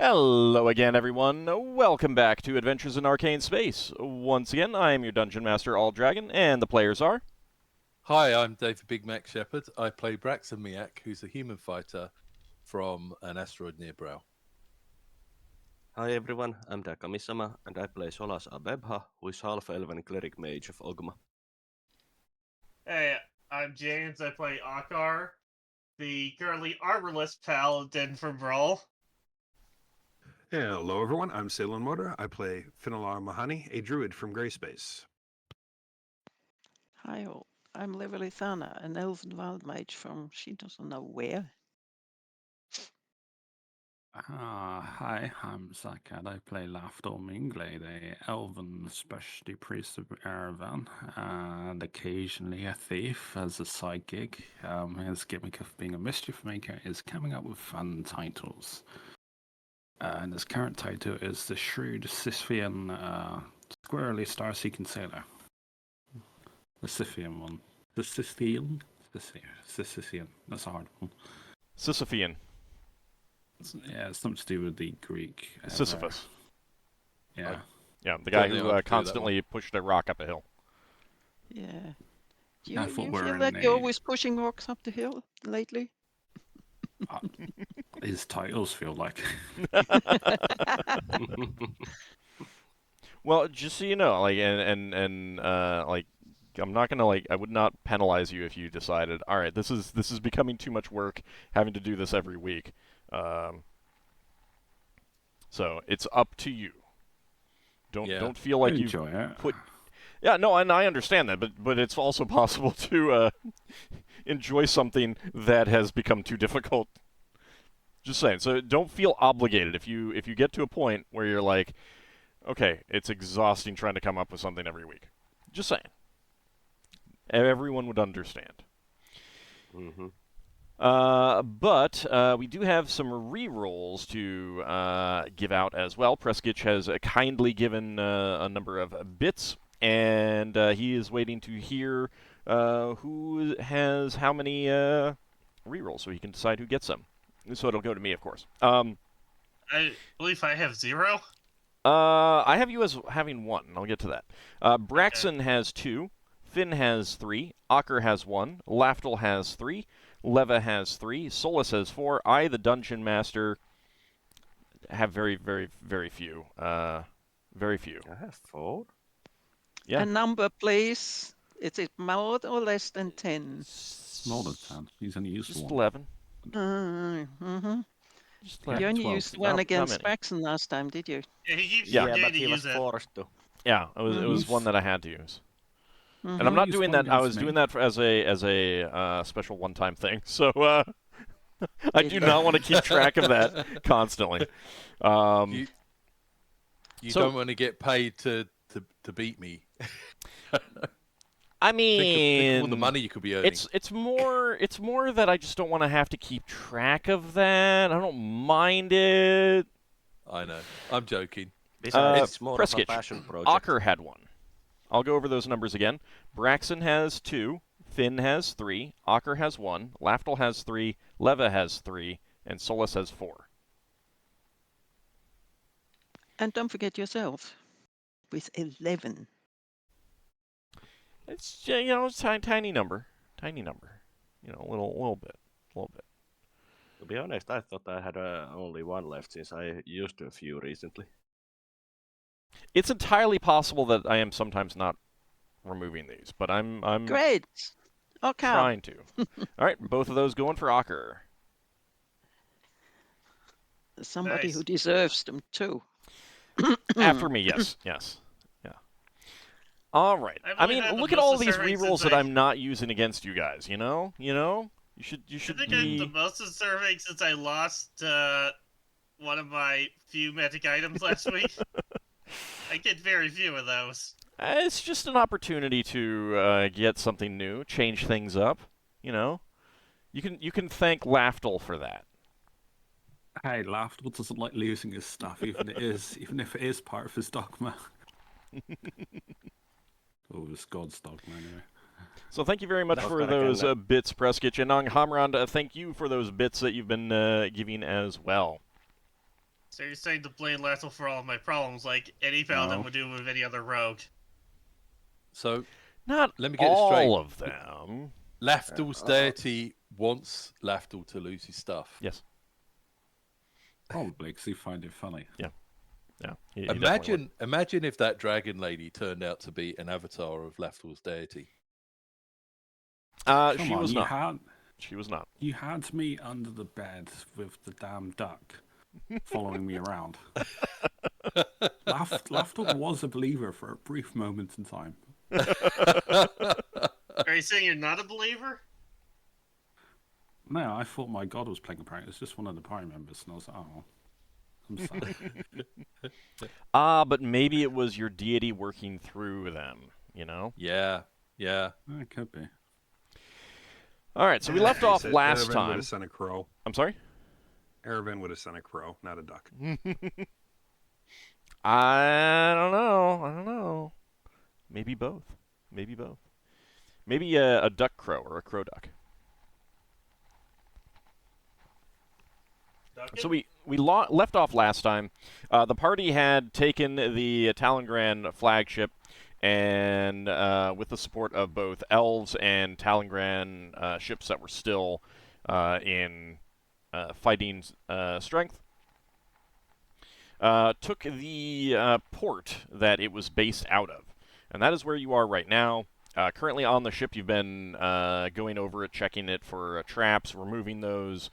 Hello again, everyone. Welcome back to Adventures in Arcane Space. Once again, I am your Dungeon Master, AuldDragon, and the players are... Hi, I'm David Big Mac Shepherd. I play Braxon Miacc, who's a human fighter from an asteroid near Brow. Hi everyone, I'm Dakamisama, and I play Solas Ebha, who is Half-Elven Cleric Mage of Ogma. Hey, I'm James. I play Ockar, the currently armorless Paladin from Brawl. Hello everyone, I'm Salem Motor. I play Finnel'ar Mohani, a Druid from Greyspace. Hi all, I'm Levalithana, an elven wild mage from she doesn't know where. Hi, I'm Zakad. I play Lafdul Moonglade, a elven specialty priest of Aravan, and occasionally a thief as a side gig. His gimmick of being a Mischiefmaker is coming up with fun titles. And his current title is the Shrewd Sisyphean Squirrely Star-Seeking Sailor. The Sisyphean one. The Sisyphean? Sisyphean. That's a hard one. Sisyphean. Yeah, it's something to do with the Greek. Sisyphus. Yeah. Yeah, the guy Don't know who how to do that constantly pushed a rock up a hill. Yeah. Do I you thought we feel were like in you're a- always pushing rocks up the hill lately? His titles feel like. Well, just so you know, like, like, I'm not gonna, like, I would not penalize you if you decided, all right, this is becoming too much work, having to do this every week. So it's up to you. Don't feel like you enjoy it. put. Yeah, no, and I understand that, but it's also possible to enjoy something that has become too difficult. Just saying. So don't feel obligated if you get to a point where you're like, okay, it's exhausting trying to come up with something every week. Just saying. Everyone would understand. Mm-hmm. But we do have some re-rolls to give out as well. Preskitch has kindly given a number of bits, and he is waiting to hear who has how many re-rolls, so he can decide who gets them. So it'll go to me, of course. I believe I have 0. I have you as having 1, and I'll get to that. Braxon has 2, Finn has 3, Ockar has 1, Lafdul has 3, Leva has 3, Solas has 4. I, the Dungeon Master, have very, very, very few. Very few. I have 4. Yeah. A number, please. Is it more or less than 10? More than 10. He's only used Just one. 11. Just Just You 11. only 12. used one Not against many. Braxon last time, did you? Yeah, he keeps Yeah. forgetting but to he use was it. forced to. Yeah, it was one that I had to use. And I'm not Use doing one that. I against was me. doing that as a special one-time thing. So I do not want to keep track of that constantly. You So- don't want to get paid to beat me. I Think mean, of all the money you could be earning. it's more that I just don't want to have to keep track of that. I don't mind it. I know. I'm joking. Besides, it's more of a Preskitch. passion project. Ockar had 1. I'll go over those numbers again. Braxon has 2, Finn has 3, Ockar has 1, Lafdul has 3, Leva has 3, and Solas has 4. And don't forget yourself. With 11. It's it's a tiny number, a little bit. To be honest, I thought I had only 1 left since I used a few recently. It's entirely possible that I am sometimes not removing these, but I'm Great. Okay. trying to. All right, both of those going for Ockar. Somebody Nice. who deserves them too. After me, yes, yeah. All right. I I believe mean, I have the look at most all these deserving rerolls since that I- I'm not using against you guys. You know. You should I think be. I'm the most deserving since I lost one of my few magic items last week. I get very few of those. It's just an opportunity to get something new, change things up. You know, you can thank Lafdul for that. Hey, Lafdul doesn't like losing his stuff, even if it is part of his dogma. Oh, it's God's dogma anyway. So thank you very much That's for what I those can- bits, Preskitch. And Anghammarand, thank you for those bits that you've been giving as well. So you're saying to blame Lethal for all of my problems, like any Paladin No. would do with any other rogue. So Not let me get this straight. all of them. Lafdul's deity wants Lafdul to lose his stuff. Yes. Probably because he find it funny. Yeah. He definitely would. Imagine if that dragon lady turned out to be an avatar of Lafdul's deity. Come She on, was you not. had She was not. you had me under the bed with the damn duck following me around. Lafdul was a believer for a brief moment in time. Are you saying you're not a believer? No, I thought my god was playing a prank. It was just one of the party members, and I was like, oh, I'm sad. But maybe it was your deity working through them, you know? Yeah. It could be. All right, so we left off last Erevan would time. have sent a crow. I'm sorry? Erevan would have sent a crow, not a duck. I don't know. Maybe both. Maybe a duck crow or a crow duck. So we left off last time. The party had taken the Talongran flagship, and with the support of both elves and Talongran ships that were still in fighting strength, took the port that it was based out of. And that is where you are right now. Currently on the ship, you've been going over it, checking it for traps, removing those,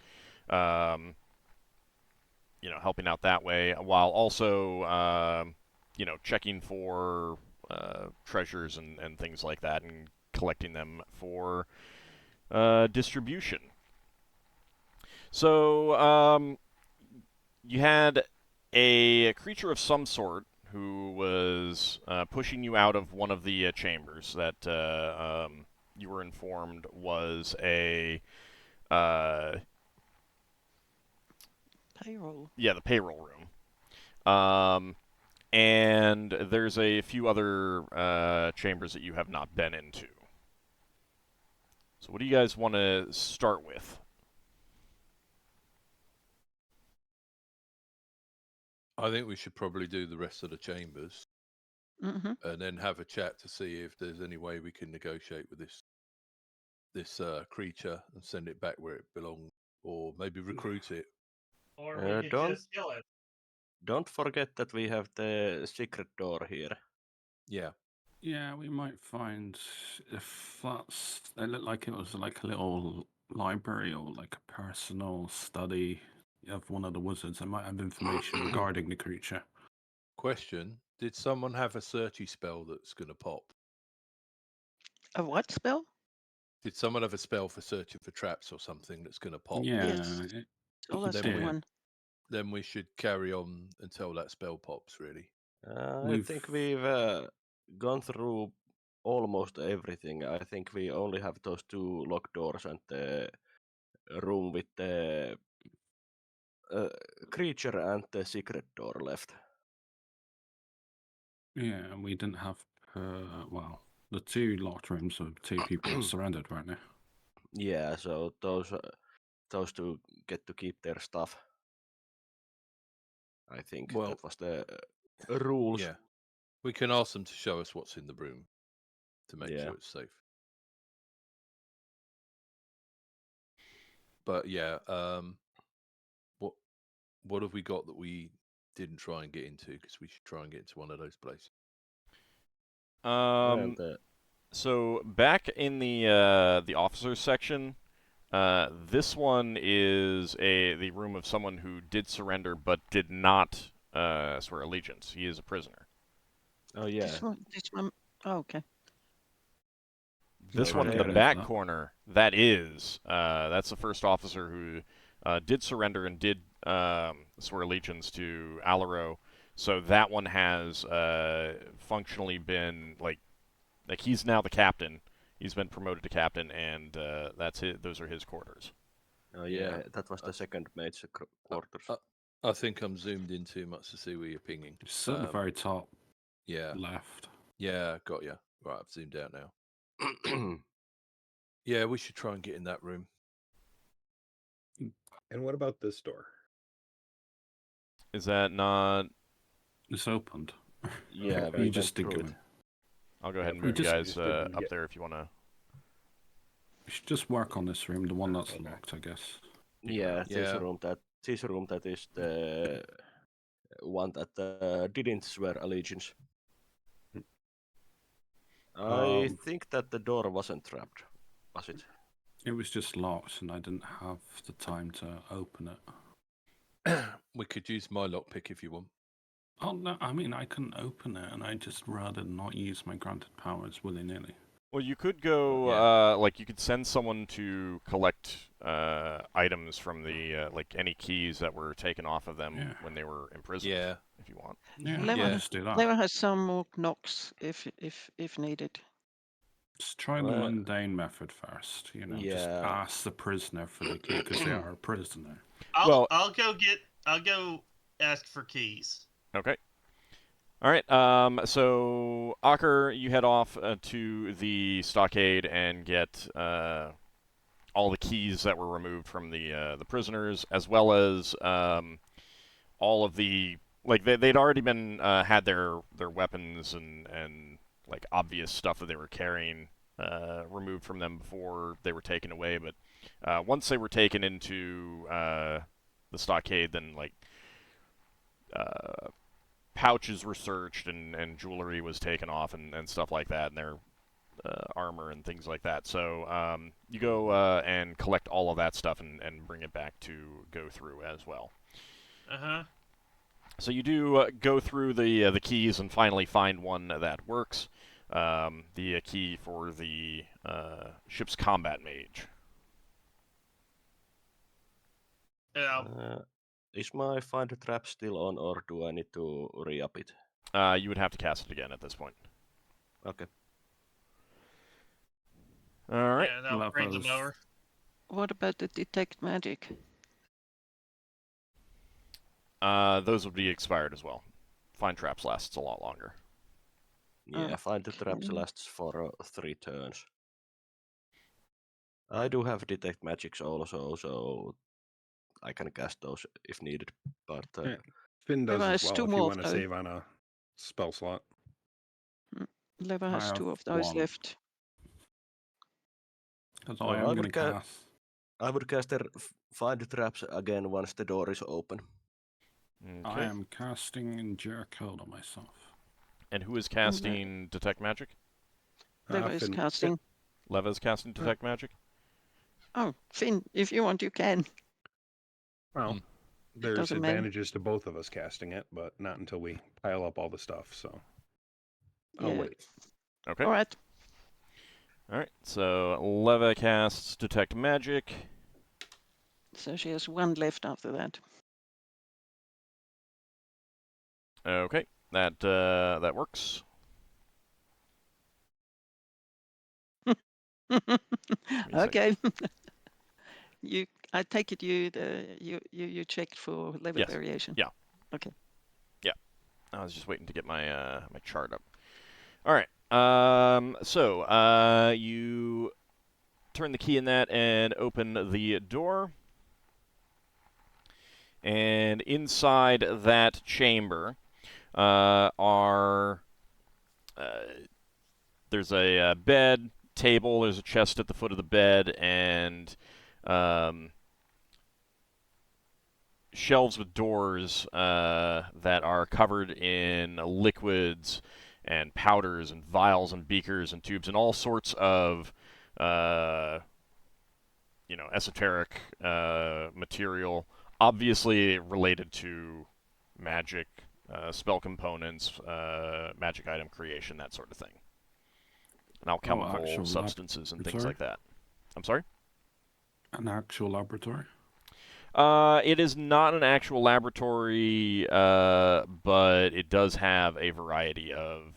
helping out that way, while also, checking for treasures and things like that, and collecting them for distribution. So, you had a creature of some sort who was pushing you out of one of the chambers that you were informed was a Payroll. yeah, the payroll room. And there's a few other chambers that you have not been into. So what do you guys want to start with? I think we should probably do the rest of the chambers Mm-hmm. and then have a chat to see if there's any way we can negotiate with this creature and send it back where it belongs, or maybe recruit it. Or we could don't- just kill it. Don't forget that we have the secret door here. Yeah. Yeah, we might find if that's. It looked like it was like a little library or like a personal study of one of the wizards. I might have information regarding the creature. Question: did someone have a searchy spell that's going to pop? A what spell? Did someone have a spell for searching for traps or something that's going to pop? Yeah, Yes. Solas Then had we- one. Then we should carry on until that spell pops, really. I think we've gone through almost everything. I think we only have those two locked doors and the room with the creature and the secret door left. yeah, and we didn't have. Well, the two locked rooms of two people that surrendered right now. Yeah, so those two get to keep their stuff. I think Well, that was the rules. Yeah. We can ask them to show us what's in the room to make Yeah. sure it's safe. But yeah, what have we got that we didn't try and get into? Because we should try and get into one of those places. Well, the- So back in the officers section, this one is the room of someone who did surrender but did not swear allegiance. He is a prisoner. oh yeah, This one. Oh, okay. This So one in the there- back corner, that's the first officer who did surrender and did swear allegiance to Alaro. So that one has functionally been like he's now the captain. He's been promoted to captain, and those are his quarters. oh yeah, Yeah. that was the second mage quarters. I think I'm zoomed in too much to see where you're pinging. It's at the very top Yeah, left. yeah, got you. Right, I've zoomed out now. Yeah, we should try and get in that room. And what about this door? Is that not? It's opened. Yeah, we we just went did through go it. in. I'll go ahead and we move just- you we guys just didn't up get- there if you want to. We should just work on this room, the one that's Okay. locked, I guess. Yeah, Yeah. this room that is the one that didn't swear allegiance. I think that the door wasn't trapped, was it? It was just locked, and I didn't have the time to open it. We could use my lockpick if you want. Oh no, I mean I can open it, and I just rather not use my granted powers willy-nilly. Well, you could go, Yeah. like, you could send someone to collect items from the, like, any keys that were taken off of them Yeah. when they were imprisoned, Yeah. if you want. Yeah, Lever- I'll just do that. Lever has some more knocks if needed. Just try the Well, mundane method first. You know, just yeah. ask the prisoner for the key because they are a prisoner. I'll go ask for keys. Okay. All right. So Ockar, you head off to the stockade and get all the keys that were removed from the prisoners, as well as all of the they'd already been had their weapons and like obvious stuff that they were carrying removed from them before they were taken away. But once they were taken into the stockade, then pouches were searched and jewelry was taken off and stuff like that, and their armor and things like that. So you go and collect all of that stuff and bring it back to go through as well. Uh-huh. So you do go through the keys and finally find one that works. The key for the ship's combat mage. Yeah. Is my find a trap still on, or do I need to re-up it? You would have to cast it again at this point. Okay. All right. Yeah, that'll bring them Levels. over. What about the detect magic? Those would be expired as well. Find traps lasts a lot longer. Yeah, find the traps Okay. lasts for 3 turns. I do have detect magics also, so I can cast those if needed. But Yeah. Finn does Lever as has well two if you more want of to those. save on a spell slot. Lever I has have 2 of those one. left. Because So I I am would going to ca- cast. I would cast find the traps again once the door is open. I Okay. am casting Jerk Hold on myself. And who is casting detect magic? Lever is Finn- casting. Leva's casting detect magic. Oh, Finn, if you want, you can. Well, Mm. there's Doesn't matter. advantages to both of us casting it, but not until we pile up all the stuff. So I'll Yeah. wait. Okay. All right. All right. So Leva casts detect magic. So she has 1 left after that. Okay. That works. Okay. I take it you checked for level Yes. variation. Yeah. Okay. I was just waiting to get my my chart up. All right. So you turn the key in that and open the door. And inside that chamber there's a bed, table, there's a chest at the foot of the bed, and shelves with doors that are covered in liquids and powders and vials and beakers and tubes and all sorts of esoteric material, obviously related to magic, spell components, magic item creation, that sort of thing. And alchemical actual substances and things sorry? like that. I'm sorry? An actual laboratory? It is not an actual laboratory, but it does have a variety of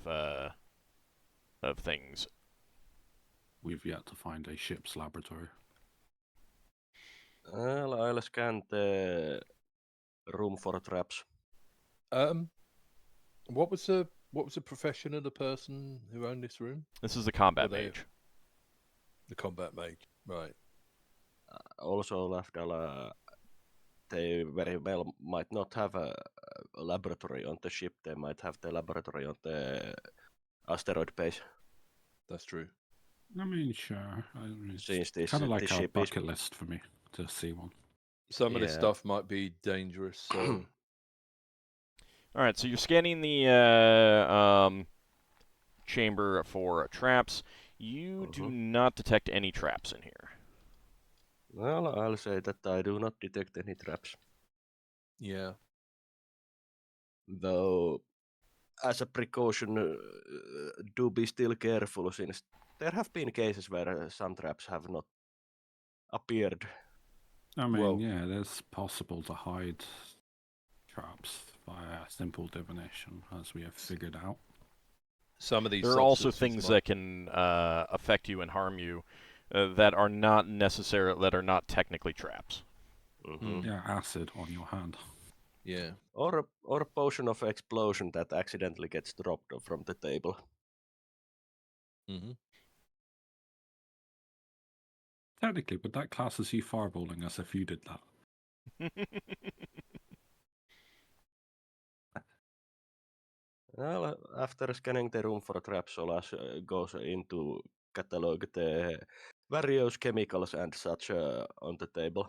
things. We've yet to find a ship's laboratory. I'll scan the room for traps. What was the profession of the person who owned this room? This is the combat Were they- mage. The combat mage, right? Also, Lafdul, they very well might not have laboratory on the ship, they might have the laboratory on the asteroid base. That's true. I mean, sure. I mean, Since it's this kind of this like a ship is bucket list for me to see one. Some of this Yeah. stuff might be dangerous, so All right, so you're scanning the chamber for traps. You do not detect any traps in here. well, I'll say that I do not detect any traps. yeah. Though, as a precaution, do be still careful, since there have been cases where some traps have not appeared. I mean, Well- yeah, it's possible to hide traps via simple divination, as we have figured out. Some of these There are also substances things might- that can affect you and harm you that are not technically traps. Mm. Yeah, acid on your hand. Yeah. Or a potion of explosion that accidentally gets dropped from the table. hmm Technically, but that class as you fireballing us if you did that. Well, after scanning the room for traps, Solas goes into catalog the various chemicals and such on the table.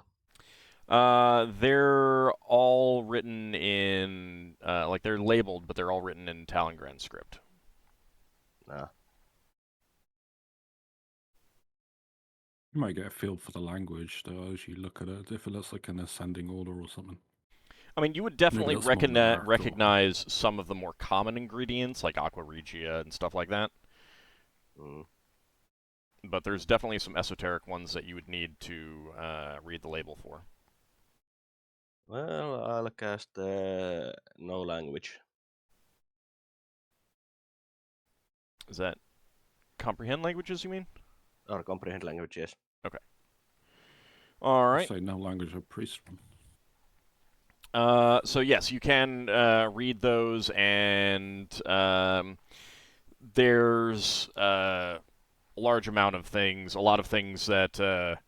They're all written in, like they're labeled, but they're all written in Talengran script. Nah. You might get a feel for the language, though, as you look at it, if it looks like an ascending order or something. I mean, you would definitely that's more than an arc, or- recognize some of the more common ingredients, like aqua regia and stuff like that. Mm. But there's definitely some esoteric ones that you would need to read the label for. Well, I'll cast no language. Is that comprehend languages, you mean? Or comprehend language, yes. All right. Say no language of priest. So yes, you can read those, and there's a large amount of things, a lot of things that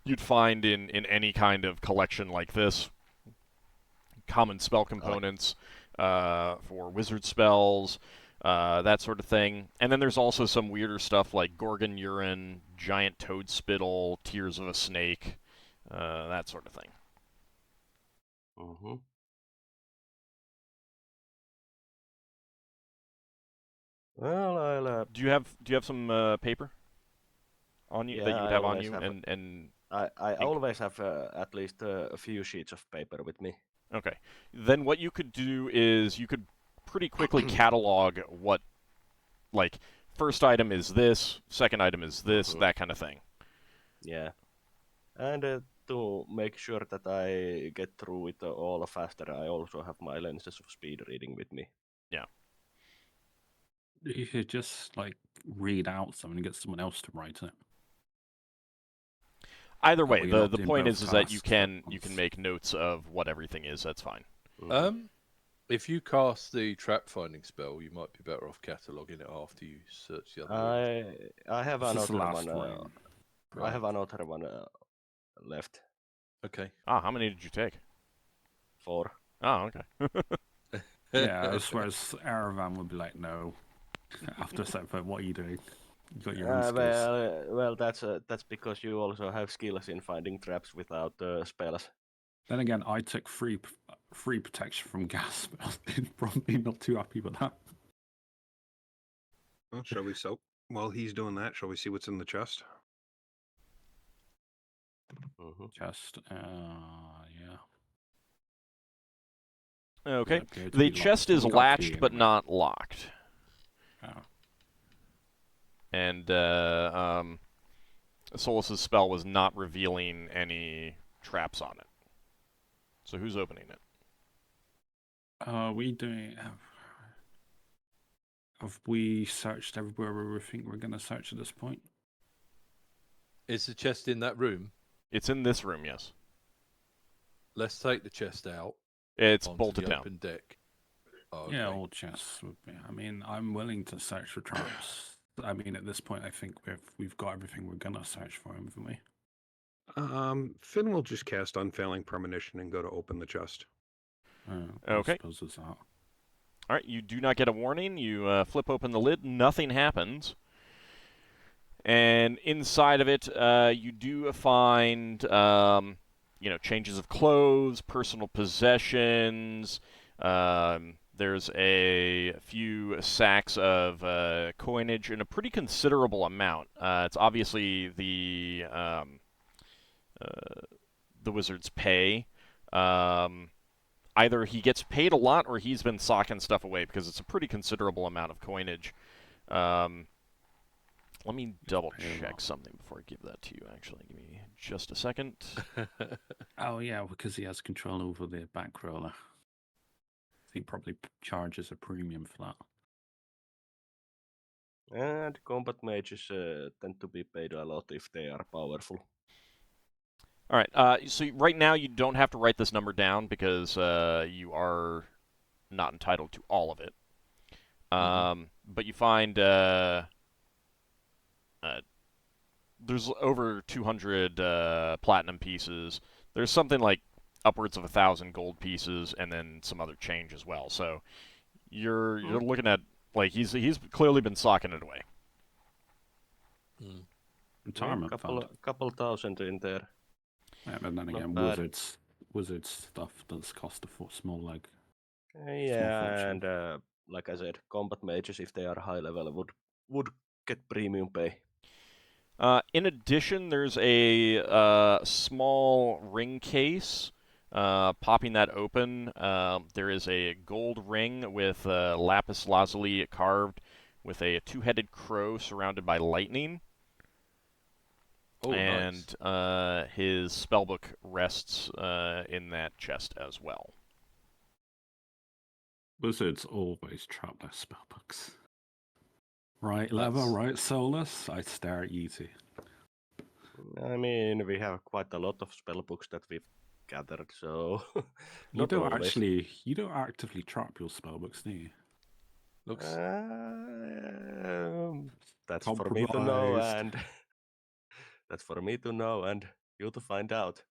you'd find in any kind of collection like this. Common spell components for wizard spells, that sort of thing. And then there's also some weirder stuff like Gorgon urine, giant toad spittle, tears of a snake, that sort of thing. Mm-hmm. Well, I'll. Do you have some paper on you that Yeah, you would I have on always you? have And I ink? always have at least a few sheets of paper with me. Okay. Then what you could do is you could pretty quickly catalog what, like, first item is this, second item is this, that kind of thing. Yeah. And to make sure that I get through it all faster, I also have my lenses of speed reading with me. Yeah. You could just, like, read out something and get someone else to write it. Either That way, way you're not the doing point both is that you tasks at can once. make notes of what everything is. That's fine. If you cast the trap finding spell, you might be better off cataloguing it after you search the other rooms. I have This is the another last one. room. I have another one left. Okay. Ah, how many did you take? 4. Oh, okay. Yeah, I swear Aravan would be like, no. After a second, but what are you doing? You got your own skills. Well, that's because you also have skills in finding traps without spells. Then again, I took free protection from gas, but I'm probably not too happy with that. Well, shall we while he's doing that, shall we see what's in the chest? Mm-hmm. Just, yeah. Okay. appear to The be chest locked. is We got a key latched but anyway. not locked. Oh. And Solas' spell was not revealing any traps on it. So who's opening it? Are we doing? Have we searched everywhere where we think we're going to search at this point? Is the chest in that room? It's in this room, yes. Let's take the chest out. It's onto bolted the down. open deck. Oh, Yeah, okay. all chests would be. I mean, I'm willing to search for traps. I mean, at this point, I think we've got everything we're gonna search for, haven't we? Finn will just cast Unfailing Premonition and go to open the chest. Okay. I suppose it's out. All right, you do not get a warning. You flip open the lid, nothing happens. And inside of it, you do find, changes of clothes, personal possessions. There's a few sacks of coinage in a pretty considerable amount. It's obviously the wizard's pay. Either he gets paid a lot or he's been socking stuff away because it's a pretty considerable amount of coinage. Let me double check something before I give that to you, actually. Give me just a second. Oh, yeah, because he has control over the bankroller. He probably charges a premium for that. And combat mages tend to be paid a lot if they are powerful. All right. So right now you don't have to write this number down because you are not entitled to all of it. But you find there's over 200 platinum pieces. There's something like upwards of 1,000 gold pieces, and then some other change as well. So you're looking at like he's clearly been socking it away. Retirement fund. Couple thousand in there. Yeah, but then Not again, bad. wizards stuff does cost a small leg. Yeah, fortune. and like I said, combat mages, if they are high level, would get premium pay. In addition, there's a small ring case. Popping that open, there is a gold ring with lapis lazuli carved with a two-headed crow surrounded by lightning. Oh, and nice. His spellbook rests in that chest as well. Wizards always trap their spellbooks. Right, Leva, right, Solas? I stare at you two. I mean, we have quite a lot of spellbooks that we've gathered, so You not don't always. you don't actively trap your spellbooks, do you? Looks That's for me to know, Compromised. and that's for me to know, and you to find out.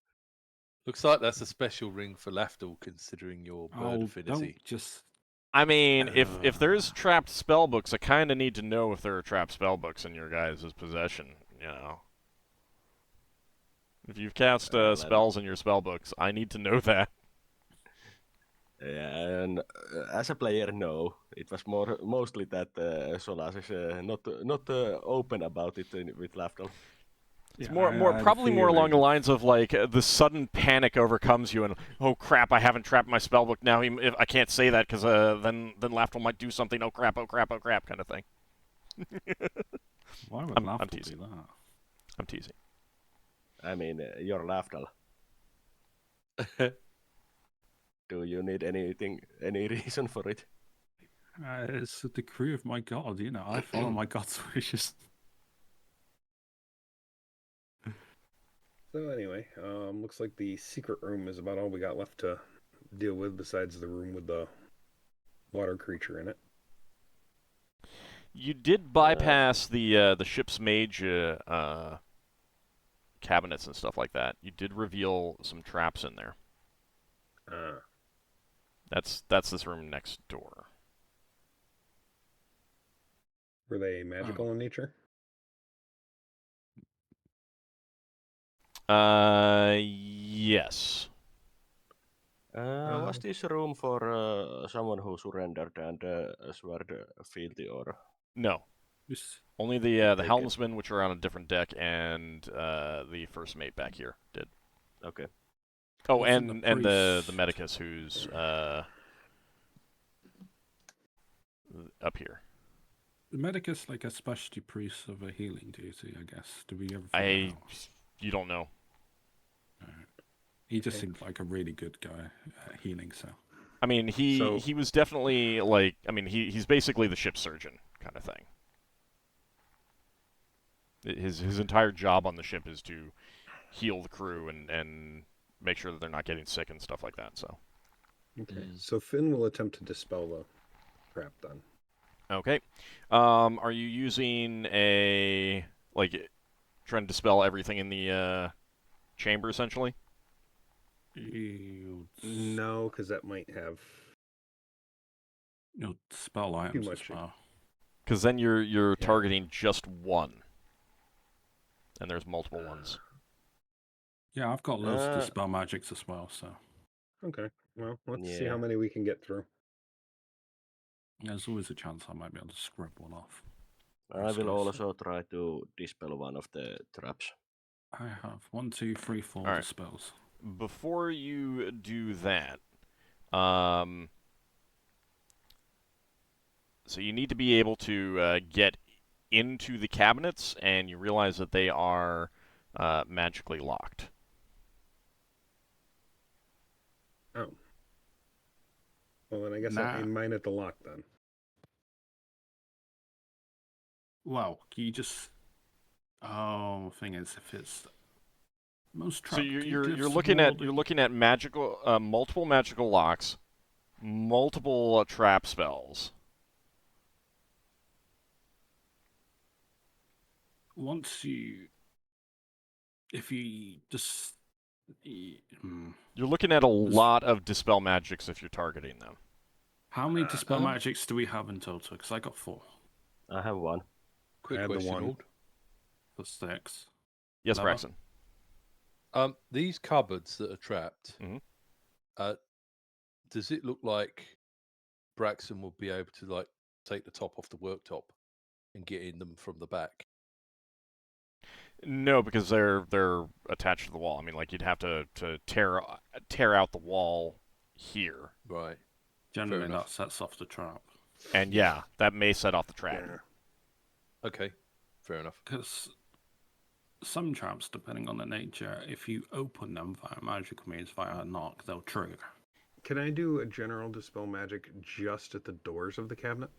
looks like that's a special ring for Lafdul, considering your bird affinity. Don't just... I mean, if there's trapped spellbooks, I kind of need to know if there are trapped spellbooks in your guys' possession, you know. If you've cast spells in your spellbooks, I need to know that. Yeah, and as a player, no. It was mostly that Solas is not open about it with Lafdul. It's probably more along the lines of like the sudden panic overcomes you, and oh crap, I haven't trapped my spellbook now. I can't say that because then Lafdul might do something. Oh crap, kind of thing. Why would I'm Lafdul teasing. do that? I'm teasing. I mean, you're Lafdul. Do you need any reason for it? It's a decree of my god, you know. I follow my god's wishes. So anyway, looks like the secret room is about all we got left to deal with, besides the room with the water creature in it. You did bypass the ship's mage cabinets and stuff like that. You did reveal some traps in there. That's this room next door. Were they magical in nature? Yes. Was this room for someone who surrendered and sword fealty, or? No. Just Only the helmsmen, which are on a different deck, and the first mate back here did. Okay. Oh, Wasn't and the the medicus who's up here. the medicus like a specialty priest of a healing duty, I guess. Do we ever figure out? You don't know. He just seemed like a really good guy at healing, so. I mean, he was definitely like, I mean, he's basically the ship surgeon kind of thing. His entire job on the ship is to heal the crew and make sure that they're not getting sick and stuff like that. So. Okay. So Finn will attempt to dispel the trap then. Okay. Are you using trying to dispel everything in the chamber essentially? You No, because that might have Your spell items as much. well. Because then you're Yeah. targeting just one, and there's multiple ones. Yeah, I've got loads of Uh, dispel magics as well, so Okay. Well, let's see Yeah. how many we can get through. there's always a chance I might be able to scrub one off. I will Precisely. also try to dispel one of the traps. I have 1, 2, 3, 4 Alright. dispels. Before you do that, so you need to be able to get into the cabinets, and you realize that they are magically locked. Oh. Well, then I guess I Nah. aim mine at the lock then. Well, you just... Oh, thing is, if it's... Most So trap you're looking at magical multiple magical locks, multiple trap spells. Once you... If you just... You're looking at a lot of dispel magics if you're targeting them. How many dispel magics do we have in total? Because I got 4. I have one. Quick I had the question, one. Ald. For 6. Yes, Lava? Braxon. These cupboards that are trapped, Mhm. does it look like Braxon will be able to like take the top off the worktop and get in them from the back? No, because they're attached to the wall. I mean, like you'd have to tear out the wall here, Right. Generally, enough. that sets off the trap. and yeah, that may set off the trap. Yeah. Okay. Fair enough. Because some traps, depending on the nature, if you open them via magical means, via a knock, they'll trigger. Can I do a general dispel magic just at the doors of the cabinet?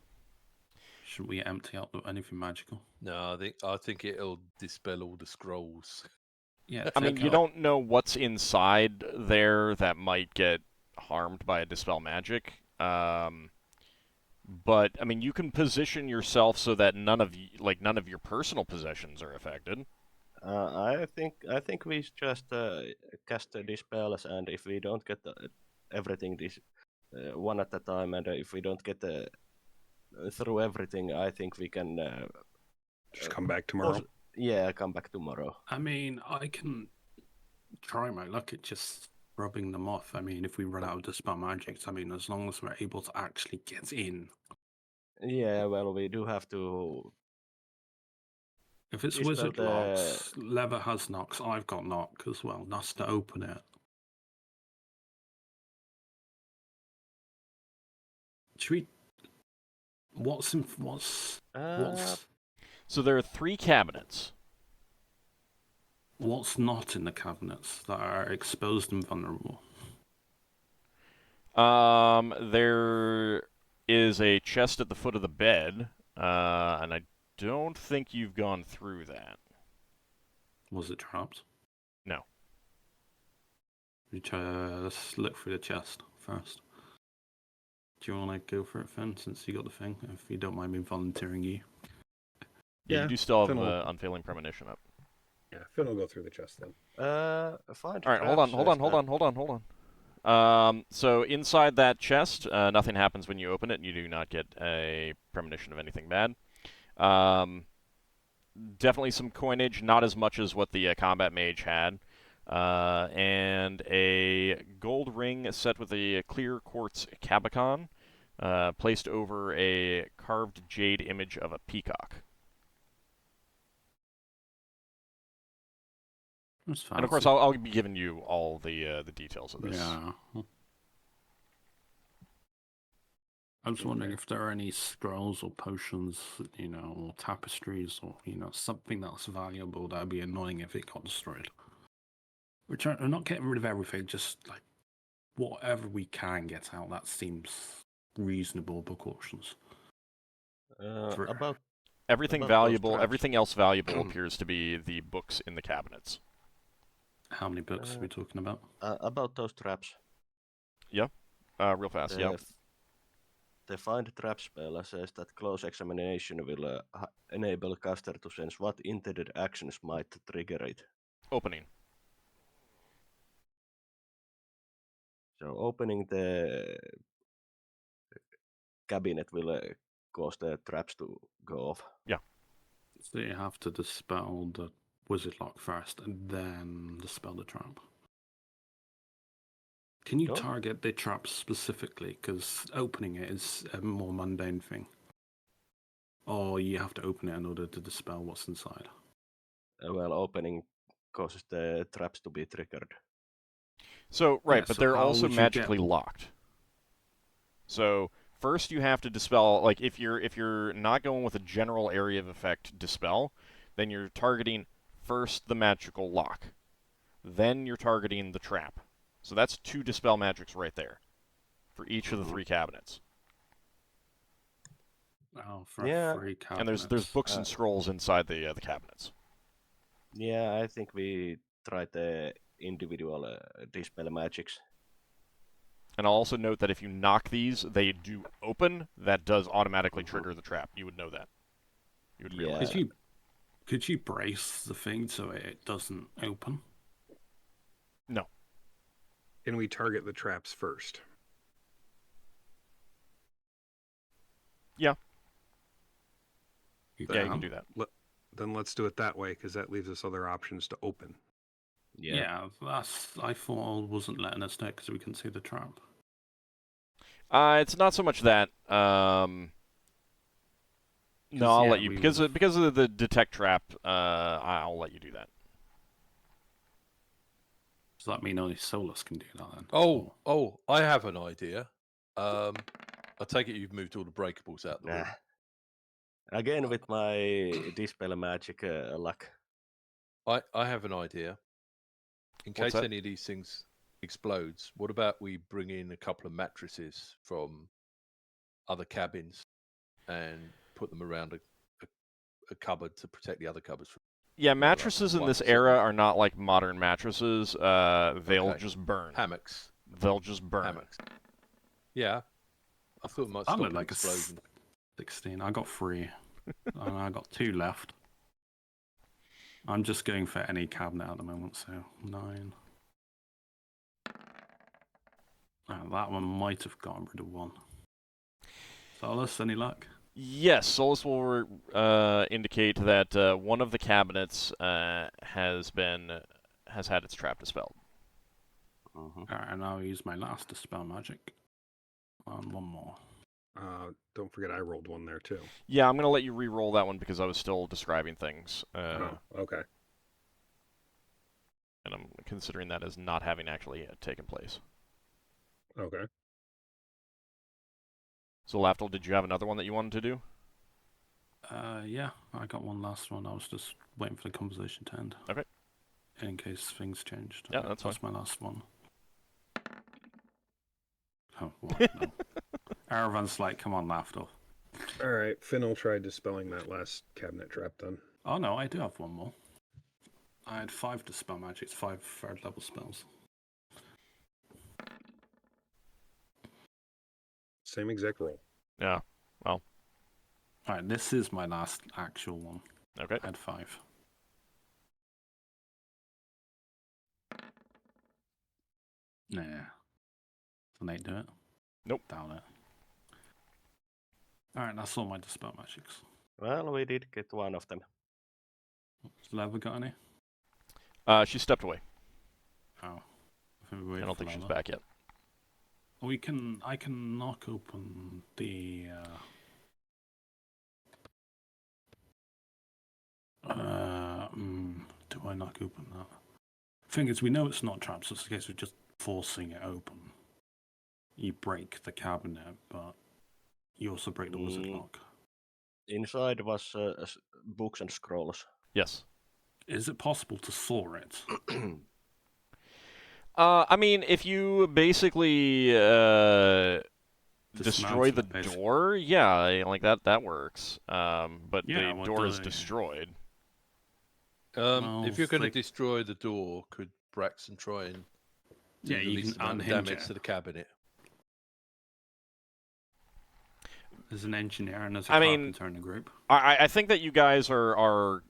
Should we empty out anything magical? No, I think it'll dispel all the scrolls. Yeah, I mean, take you out- don't know what's inside there that might get harmed by a dispel magic. But I mean, you can position yourself so that none of your personal possessions are affected. I think we just cast the dispels, and if we don't get everything one at a time, and if we don't get through everything, I think we can Just come back tomorrow. come back tomorrow. I mean, I can try my luck at just rubbing them off. I mean, if we run out of dispel magics, I mean, as long as we're able to actually get in. Yeah, well, we do have to. If it's Dispel wizard the- locks, Lever has knocks, I've got knock as well. That's to open it. Should we... What's So there are 3 cabinets. What's not in the cabinets that are exposed and vulnerable? There is a chest at the foot of the bed, and I don't think you've gone through that. Was it trapped? No. Let's look through the chest first. Do you want to go for it, Finn, since you got the thing? If you don't mind me volunteering you. Yeah, Yeah, you do still have Finn will- Unfailing Premonition up. Yeah, Finn will go through the chest then. Find. All right, hold on. So inside that chest, nothing happens when you open it, and you do not get a premonition of anything bad. Definitely some coinage, not as much as what the combat mage had. And a gold ring set with a clear quartz cabicon, placed over a carved jade image of a peacock. That's And of course, fancy. I'll be giving you all the details of this. Yeah. I was wondering if there are any scrolls or potions, or tapestries, or something that's valuable that'd be annoying if it got destroyed. We're not getting rid of everything, just like whatever we can get out. That seems reasonable precautions. About Everything About those valuable, traps. everything else valuable appears to be the books in the cabinets. How many books are we talking about? about those traps. Real fast, The, yep. f- the find trap spell says that close examination will enable caster to sense what intended actions might trigger it. Opening. So opening the cabinet will cause the traps to go off. So you have to dispel the wizard lock first, and then dispel the trap. Can you Don't- target the trap specifically? Because opening it is a more mundane thing. Or you have to open it in order to dispel what's inside. Well, opening causes the traps to be triggered. So, right, Yeah, but so they're how also would you get- magically locked. So, first you have to dispel, like, if you're not going with a general area of effect dispel, then you're targeting first the magical lock. Then you're targeting the trap. So that's 2 dispel magics right there for each of the 3 cabinets. Oh, for Yeah. 3 cabinets. And there's books and scrolls inside the cabinets. Yeah, I think we tried the individual dispel magics. And I'll also note that if you knock these, they do open. That does automatically trigger the trap. You would know that. You would realize. Could you brace the thing so it doesn't open? No. Can we target the traps first? Yeah. You Yeah, you can do that. Then let's do it that way, because that leaves us other options to open. Yeah, I thought I wasn't letting us know because we couldn't see the trap. It's not so much that. No, I'll let you because of the detect trap. I'll let you do that. Does that mean only Solas can do that then? Oh, I have an idea. I take it you've moved all the breakables out the room. Again with my dispel magic luck. I have an idea. In What's case that? any of these things explodes, what about we bring in a couple of mattresses from other cabins and put them around a cupboard to protect the other cupboards from... Yeah, like mattresses in one this certain- era are not like modern mattresses. They'll Okay. just burn. Hammocks. They'll just burn. Hammocks. Yeah. I thought it might I stop look an like explosion. 16. I got 3. And I got 2 left. I'm just going for any cabinet at the moment, so 9. Oh, that one might have gotten rid of 1. Solas, any luck? Yes, Solus will indicate that one of the cabinets has had its trap dispelled. Alright, and I'll use my last dispel magic. And 1 more. Don't forget I rolled 1 there too. Yeah, I'm gonna let you re-roll that one because I was still describing things, Okay. and I'm considering that as not having actually taken place. Okay. So, Lafdul, did you have another one that you wanted to do? Yeah, I got 1 last one. I was just waiting for the conversation to end. Okay. In case things changed. Yeah, that's my last one. Oh, what? No. Aravan's like, come on, Lafdul. All right. Finnel tried dispelling that last cabinet trap then. Oh no, I do have 1 more. I had 5 dispel magics, 5 third level spells. Same exact roll. Yeah. Well. Alright, this is my last actual one. Okay. I had 5. Nah. Can they do it? Nope. Down it. Alright, that's all my dispel magics. Well, we did get one of them. Has Leva got any? She stepped away. Oh. I don't think she's back yet. I can knock open the do I knock open that? Thing is, we know it's not traps, so it's a case of just forcing it open. You break the cabinet, but you also break the wizard lock. Inside was books and scrolls. Yes. Is it possible to saw it? I mean, if you basically destroy the door, yeah, like that works. But Yeah, the what door do is I- destroyed. If you're going to like- destroy the door, could Braxon try and do Yeah, the you least can amount of unhinge damage it. to the cabinet? There's an engineer and there's a I mean- carpenter in the group. I think that you guys are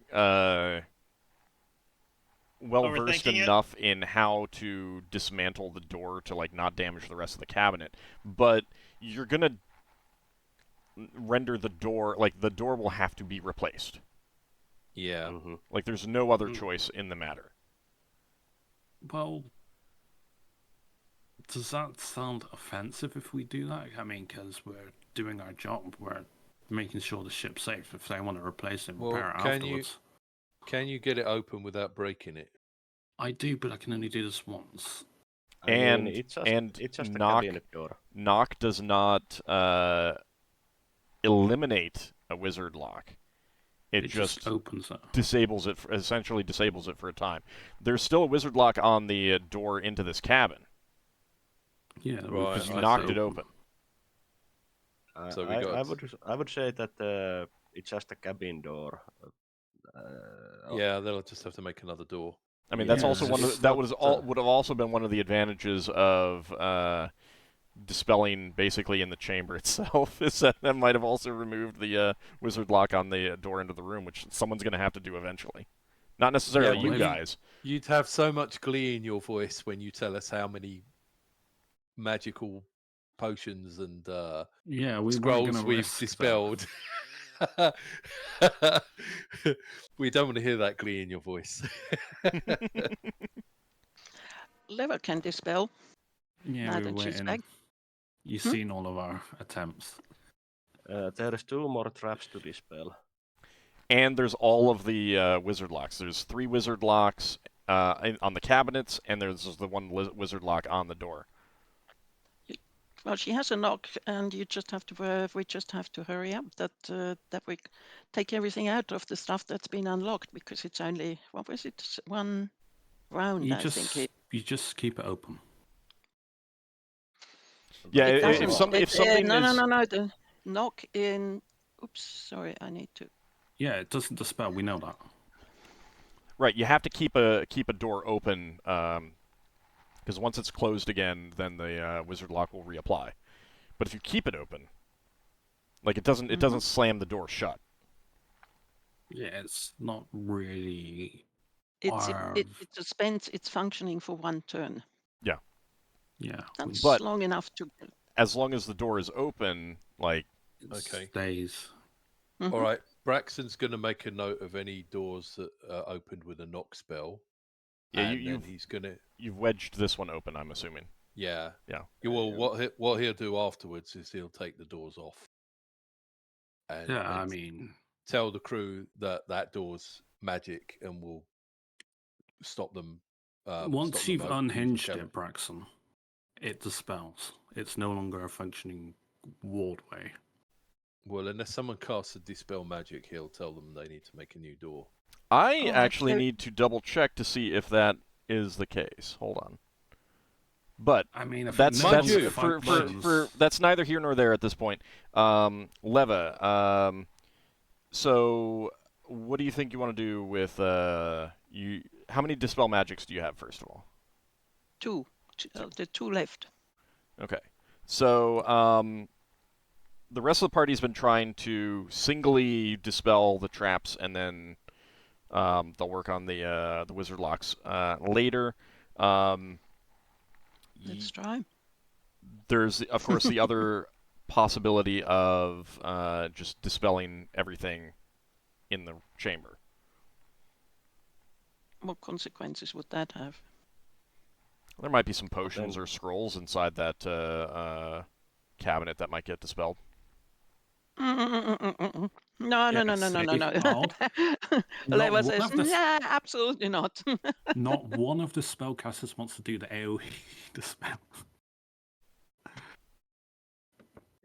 well versed Overthinking it? enough in how to dismantle the door to like not damage the rest of the cabinet, but you're gonna render the door like the door will have to be replaced. Yeah. Mm-hmm. Like there's no other choice in the matter. Well, does that sound offensive if we do that? I mean, because we're doing our job, we're making sure the ship's safe. If they want to replace it, Well, repair it can you- afterwards. Can you get it open without breaking it? I do, but I can only do this once. I And- mean, it's just, and it's just a knock- cabinet door. Knock does not eliminate a wizard lock. It just opens it. disables it, essentially disables it for a time. There's still a wizard lock on the door into this cabin, Yeah, Right, because you I knocked see. it open. So we I got- I would say that it's just a cabin door. Yeah, they'll just have to make another door. I mean, that's Yeah, also one of it's the, that not, would have also been one of the advantages of dispelling basically in the chamber itself. Is that might have also removed the wizard lock on the door into the room, which someone's going to have to do eventually. Not necessarily Yeah, you well, guys. You'd have so much glee in your voice when you tell us how many magical potions and Yeah, we scrolls we've dispelled. We don't want to hear that glee in your voice. Lever can dispel. Yeah, now we that were she's waiting. back. You've seen all of our attempts. There's 2 more traps to dispel. And there's all of the wizard locks. There's 3 wizard locks on the cabinets, and there's the one wizard lock on the door. Well, she has a knock, and you just have to. We just have to hurry up. That we take everything out of the stuff that's been unlocked, because it's only, what was it, 1 round. You I think you just keep it open. Yeah, it if doesn't. something no, is no. The knock in. Oops, sorry. I need to. Yeah, it doesn't dispel. We know that. right, you have to keep a door open. Because once it's closed again, then the wizard lock will reapply. But if you keep it open, like it doesn't slam the door shut. Yeah, it's not really. It's Our- it suspends its functioning for 1 turn. Yeah, That's But- long enough to. As long as the door is open, like it Okay. stays. Mhm. All right, Braxton's going to make a note of any doors that are opened with a knock spell. Yeah, and then he's going to. you've wedged this one open, I'm assuming. Yeah. Yeah. Well, what he'll do afterwards is he'll take the doors off. And Yeah, I and mean, tell the crew that door's magic and we'll stop them. once stop you've them using unhinged cabin. it, Braxon, it dispels. It's no longer a functioning wardway. Well, unless someone casts a dispel magic, he'll tell them they need to make a new door. I Oh, actually okay. need to double check to see if that is the case. Hold on. But I mean, if that's no that's one for functions- that's neither here nor there at this point. Leva, so what do you think you want to do with you? How many dispel magics do you have, first of all? 2. The 2 left. Okay, so the rest of the party's been trying to singly dispel the traps, and then they'll work on the wizard locks later. Let's try. There's, of course, the other possibility of just dispelling everything in the chamber. What consequences would that have? There might be some potions or scrolls inside that cabinet that might get dispelled. No. Safe call. Not Leva one says, of the s- yeah, absolutely not. Not one of the spellcasters wants to do the AoE dispel.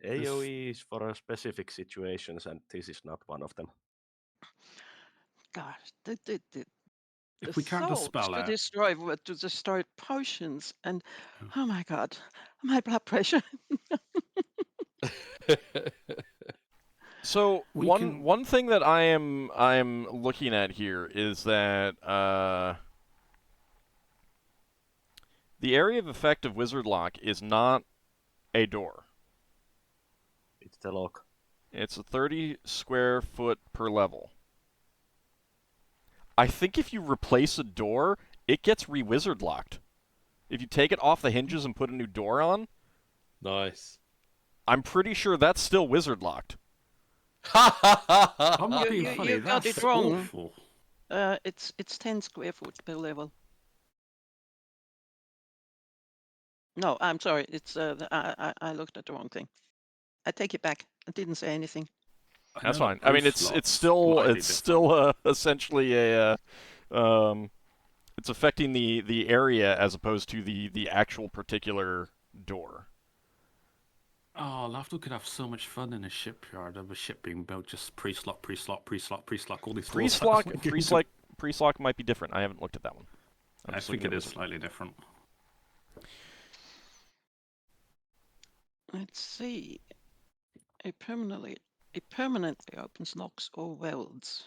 AoE is for specific situations, and this is not one of them. Gosh, If we can't thought dispel to it, destroy potions, and oh my god, my blood pressure. So We one can- one thing that I'm looking at here is that the area of effect of Wizard Lock is not a door. It's the lock. It's a 30 square foot per level. I think if you replace a door, it gets re-wizard locked. If you take it off the hinges and put a new door on, Nice. I'm pretty sure that's still wizard locked. I'm not You- being you- funny. you got That's it wrong. awful. It's 10 square foot per level. No, I'm sorry. It's I looked at the wrong thing. I take it back. I didn't say anything. That's know fine. the I mean, boost it's slot's still slightly essentially a it's affecting the area as opposed to the actual particular door. Oh, Lafdul could have so much fun in a shipyard of a ship being built, just pre-slot, pre-slot, pre-slot, pre-slot, all these doors. Pre-slot might be different. I haven't looked at that one. I'm I just think looking it at is slightly different. Let's see. It permanently opens locks or welds.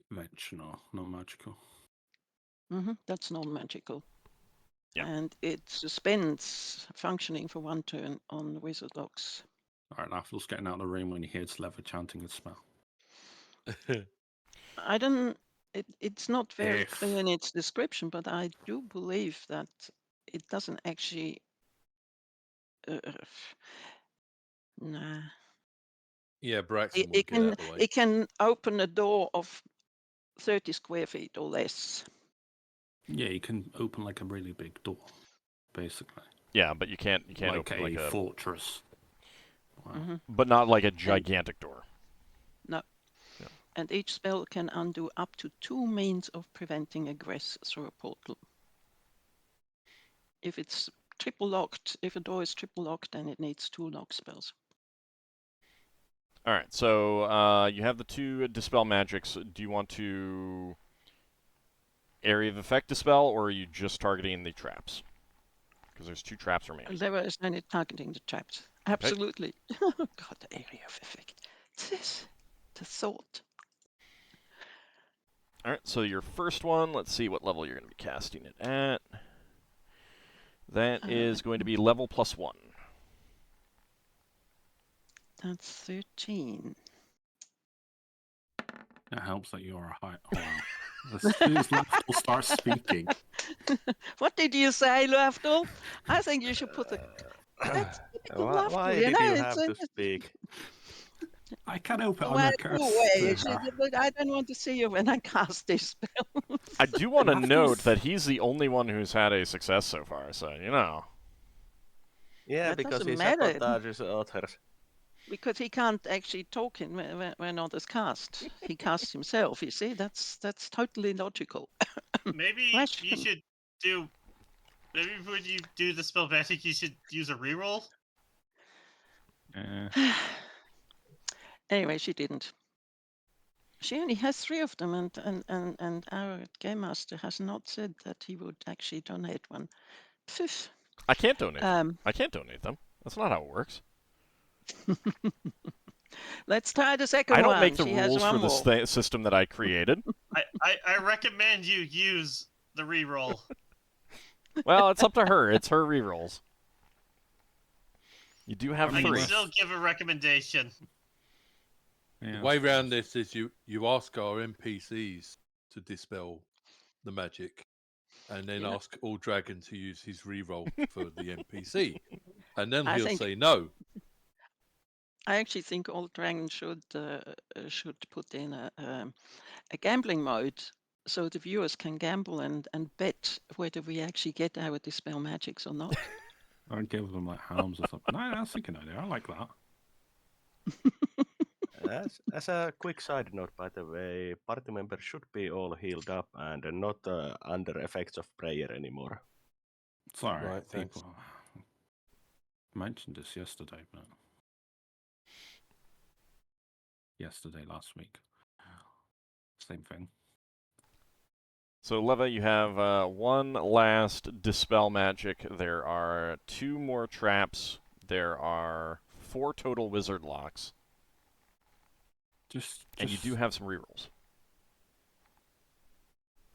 Veg, no magical. That's non-magical. Yeah. And it suspends functioning for 1 turn on wizard locks. Alright, Lafdul's getting out of the room when he hears Lever chanting his spell. I don't. It's not very If- clear in its description, but I do believe that it doesn't actually. Nah. Yeah, Braxon It, will it get out can of the way. it can open a door of 30 square feet or less. Yeah, you can open like a really big door, basically. Yeah, but you can't Like open a like a fortress. Wow. but not like a gigantic door. And each spell can undo up to 2 means of preventing egress through a portal. If it's triple locked, if a door is triple locked, then it needs 2 lock spells. All right, so you have the 2 dispel magics. Do you want to area of effect dispel, or are you just targeting the traps? Because there's 2 traps remaining. Lever is only targeting the traps. Absolutely. God, the area of effect. This, the thought. All right, so your first one, let's see what level you're going to be casting it at. That is going to be level +1. That's 13. It helps that you're a high. Oh, wow. As soon as Lafdul starts speaking, What did you say, Lafdul? I think you should put a. That's typical Lafdul, Why you did know, you it's have a- to speak? I can't help it. Well, I'm a go curse. away. But I don't want to see you when I cast this spell. I do want to Lafdul's- note that he's the only one who's had a success so far, so, you know. Yeah, That because doesn't he matter. sabotages others. Because he can't actually talk when others cast. He casts himself, you see? That's totally logical. Maybe you Question. should do. Maybe when you do the spell magic, you should use a reroll. Anyway, she didn't. She only has 3 of them, and our game master has not said that he would actually donate one. Pfiff. I can't donate them. I can't donate them. That's not how it works. Let's try the second one. I don't make the She has rules one for more. this system that I created. I recommend you use the reroll. Well, it's up to her. It's her rerolls. You do have I can 3. still give a recommendation. Yeah, The way around this is you ask our NPCs to dispel the magic, and then Yeah. ask AuldDragon to use his reroll for the NPC, and then I he'll think- say no. I actually think AuldDragon should put in a gambling mode so the viewers can gamble and bet whether we actually get our dispel magics or not. I'd give them like harms or something. No, that's a good idea. I like that. As a quick side note, by the way, party members should be all healed up and not under effects of prayer anymore. Sorry, Right, thanks. people. I mentioned this yesterday, but last week. Same thing. So, Leva, you have 1 last dispel magic. There are 2 more traps. There are 4 total wizard locks. And you do have some rerolls.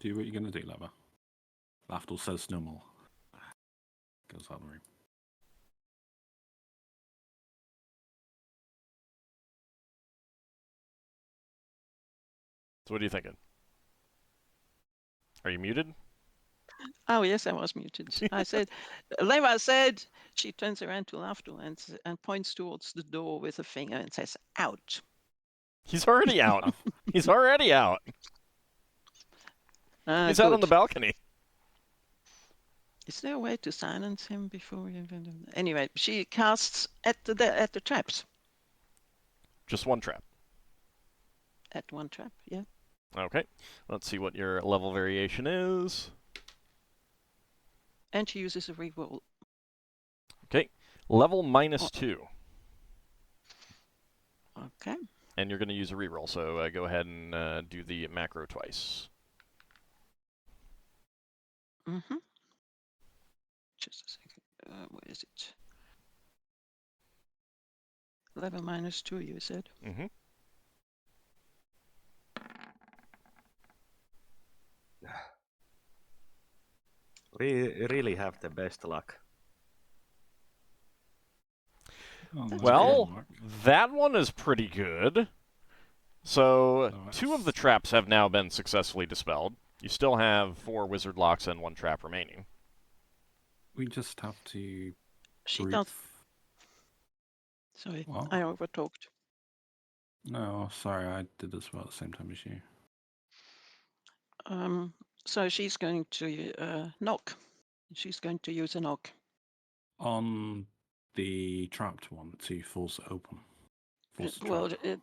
Do what you're gonna do, Leva. Lafdul says no more. Goes out of the room. So what are you thinking? Are you muted? Oh yes, I was muted. I said, Leva said. She turns around to Lafdul and points towards the door with a finger and says, "Out." He's already out. He's already out. He's out on the Good. balcony. Is there a way to silence him before we... Anyway, she casts at the traps. Just one trap. At one trap, yeah. Okay. Let's see what your level variation is. And she uses a reroll. Okay. Level -2. Okay. And you're going to use a reroll, so go ahead and do the macro twice. Mm-hmm. Just a second. Where is it? Level -2, you said? Mm-hmm. We really have the best luck. Oh, that's Well, good luck. that one is pretty good. So, No, 2 of the it's- traps have now been successfully dispelled. You still have 4 wizard locks and 1 trap remaining. We just have to. She brute does. f- Sorry, What? I overtalked. No, sorry, I did as well at the same time as you. So she's going to knock. She's going to use a knock. On the trapped one to force it open. Force the Well, trap.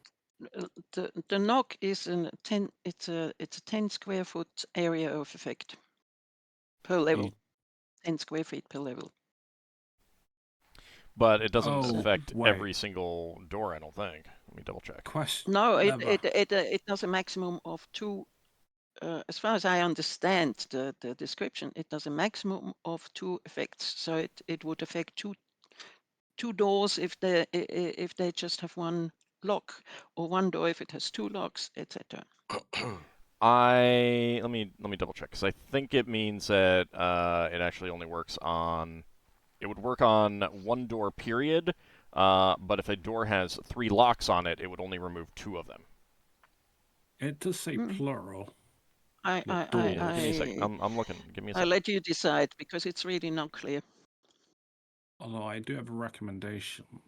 the knock is it's a 10 square foot area of effect per level. You- 10 square feet per level. But it doesn't Oh, affect wait. every single door, I don't think. Let me double check. Question. No, Never. it does a maximum of 2. As far as I understand the description, it does a maximum of 2 effects. So it would affect two doors if they just have one lock, or one door if it has 2 locks, etc. let me double check, because I think it means that it actually only works on... It would work on 1 door, period, but if a door has 3 locks on it, it would only remove 2 of them. It does say Mm. plural. I door. Give me a second. I'm looking. Give me a I'll second. let you decide because it's really not clear. Although I do have a recommendation.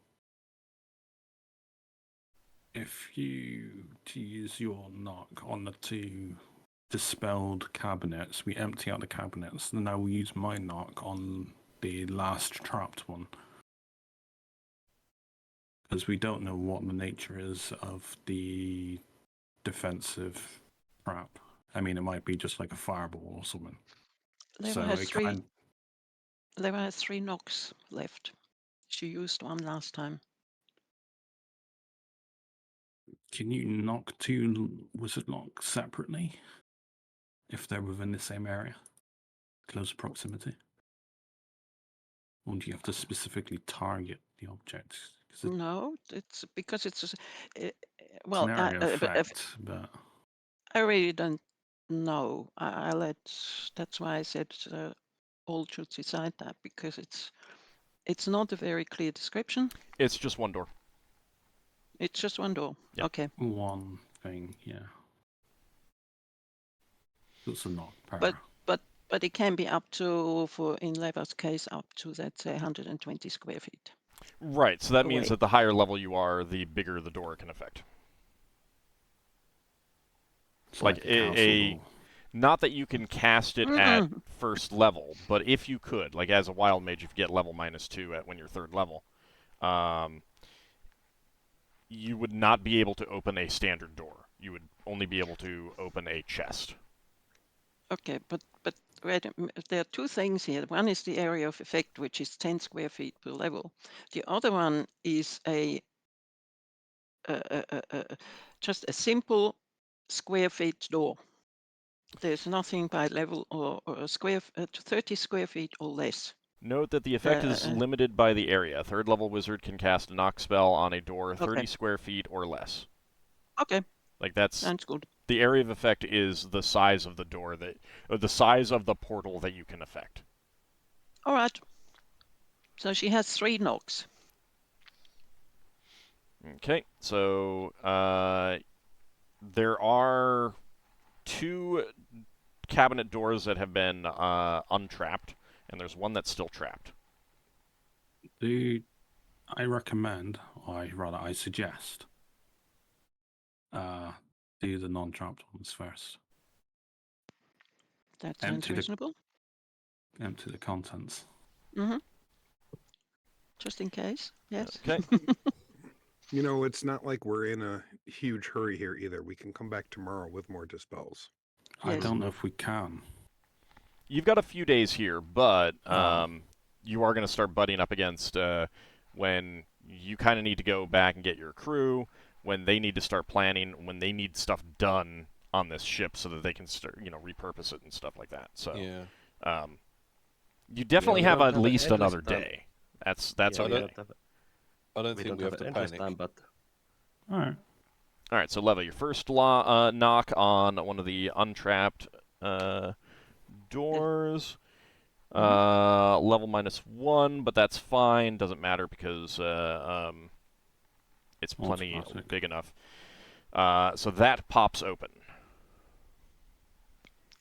If you to use your knock on the 2 dispelled cabinets, we empty out the cabinets, then I will use my knock on the last trapped one. Because we don't know what the nature is of the defensive trap. I mean, it might be just like a fireball or something. Leva So has it 3. kind Leva has 3 knocks left. She used one last time. Can you knock 2 wizard locks separately? If they're within the same area? Close proximity? Or do you have to specifically target the object? 'Cause it's No, it's because it's an area effect, but I really don't know. I let. That's why I said all should decide that, because it's not a very clear description. It's just 1 door. It's just 1 door. Yeah. Okay. one thing, yeah. That's a knock power. But it can be up to, for in Leva's case, up to, let's say, 120 square feet. Right, so that means Away. that the higher level you are, the bigger the door it can affect. It's like a castle door. Not that you can cast it at first level, but if you could, like as a wild mage, if you get level -2 when you're 3rd level, you would not be able to open a standard door. You would only be able to open a chest. Okay, but wait, there are 2 things here. One is the area of effect, which is 10 square feet per level. The other one is just a simple square feet door. There's nothing by level or a square 30 square feet or less. Note that the effect is limited by the area. A 3rd level wizard can cast a knock spell on a door 30 square feet or less. Okay. Like that's Sounds good. The area of effect is the size of the door or the size of the portal that you can affect. All right. So she has 3 knocks. Okay, so there are 2 cabinet doors that have been untrapped, and there's one that's still trapped. I recommend, or rather I suggest, do the non-trapped ones first. That sounds reasonable. Empty the contents. Mm-hmm. Just in case, yes. Okay. You know, it's not like we're in a huge hurry here either. We can come back tomorrow with more dispels. I Yes. don't know if we can. You've got a few days here, but Oh. you are going to start butting up against when you kind of need to go back and get your crew, when they need to start planning, when they need stuff done on this ship so that they can start, repurpose it and stuff like that. So, Yeah. you definitely we have don't at have least endless another time. day. That's Yeah, okay. I don't we think don't we have have to endless panic. time, but All right. All right, so Leva, your first knock on one of the untrapped doors. Level -1, but that's fine. Doesn't matter because it's plenty Automatic. big enough. So that pops open.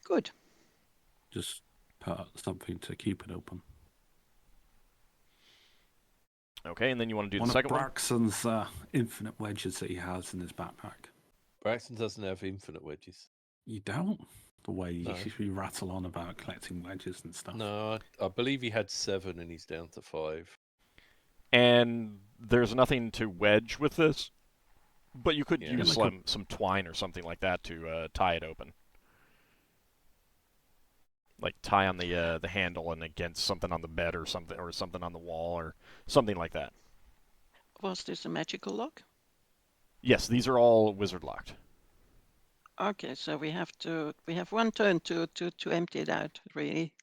Good. Just put something to keep it open. Okay, and then you want to do One the of second one? Braxon's infinite wedges that he has in his backpack. Braxton doesn't have infinite wedges. You don't? The way No. you rattle on about collecting wedges and stuff. No, I believe he had 7 and he's down to 5. And there's nothing to wedge with this, but you could Yeah. use like some twine or something like that to tie it open. Like tie on the handle and against something on the bed or something on the wall or something like that. Was this a magical lock? Yes, these are all wizard locked. Okay, so we have 1 turn to empty it out, really.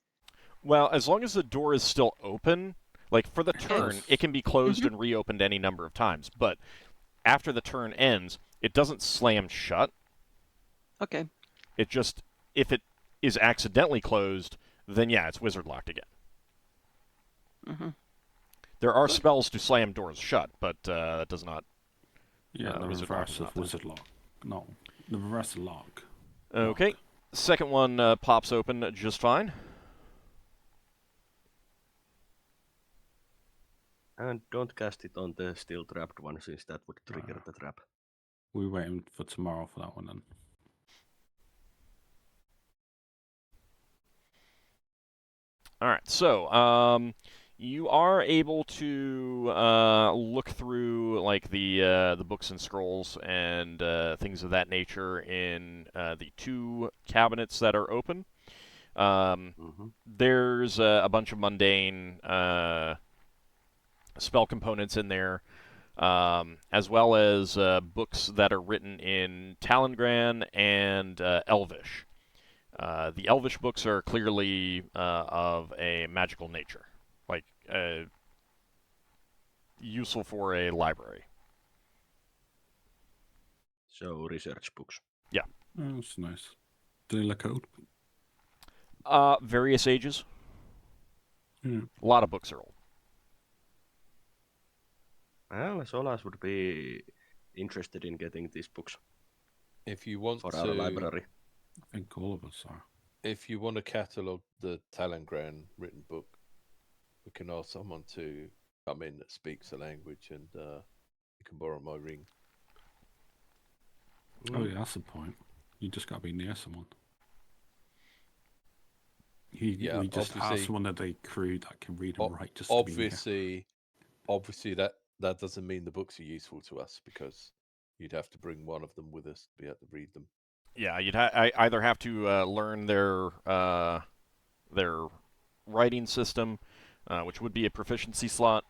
Well, as long as the door is still open, like for the turn, Yes. it can be closed and reopened any number of times. But after the turn ends, it doesn't slam shut. Okay. It just, if it is accidentally closed, then yeah, it's wizard locked again. Mm-hmm. There are spells to slam doors shut, but that does not. Yeah, the wizard lock reverse is of not that. wizard lock. No, the reverse of lock. Okay, second one pops open just fine. and don't cast it on the still trapped one, since that would trigger the trap. We're waiting for tomorrow for that one then. All right, so you are able to look through like the books and scrolls and things of that nature in the 2 cabinets that are open. There's a bunch of mundane spell components in there, as well as books that are written in Talengran and Elvish. The Elvish books are clearly of a magical nature, like useful for a library. So research books. Yeah. Oh, that's nice. Do they look old? Various ages. Yeah. A lot of books are old. Well, Solas would be interested in getting these books If you want for to, our library. I think all of us are. if you want to catalogue the Talengran written book, we can ask someone to come in that speaks the language, and you can borrow my ring. Oh yeah, that's the point. You just gotta be near someone. We just obviously- ask one of the crew that can read and write just to be near. Obviously, that doesn't mean the books are useful to us, because you'd have to bring one of them with us to be able to read them. Yeah, you'd either have to learn their writing system, which would be a proficiency slot,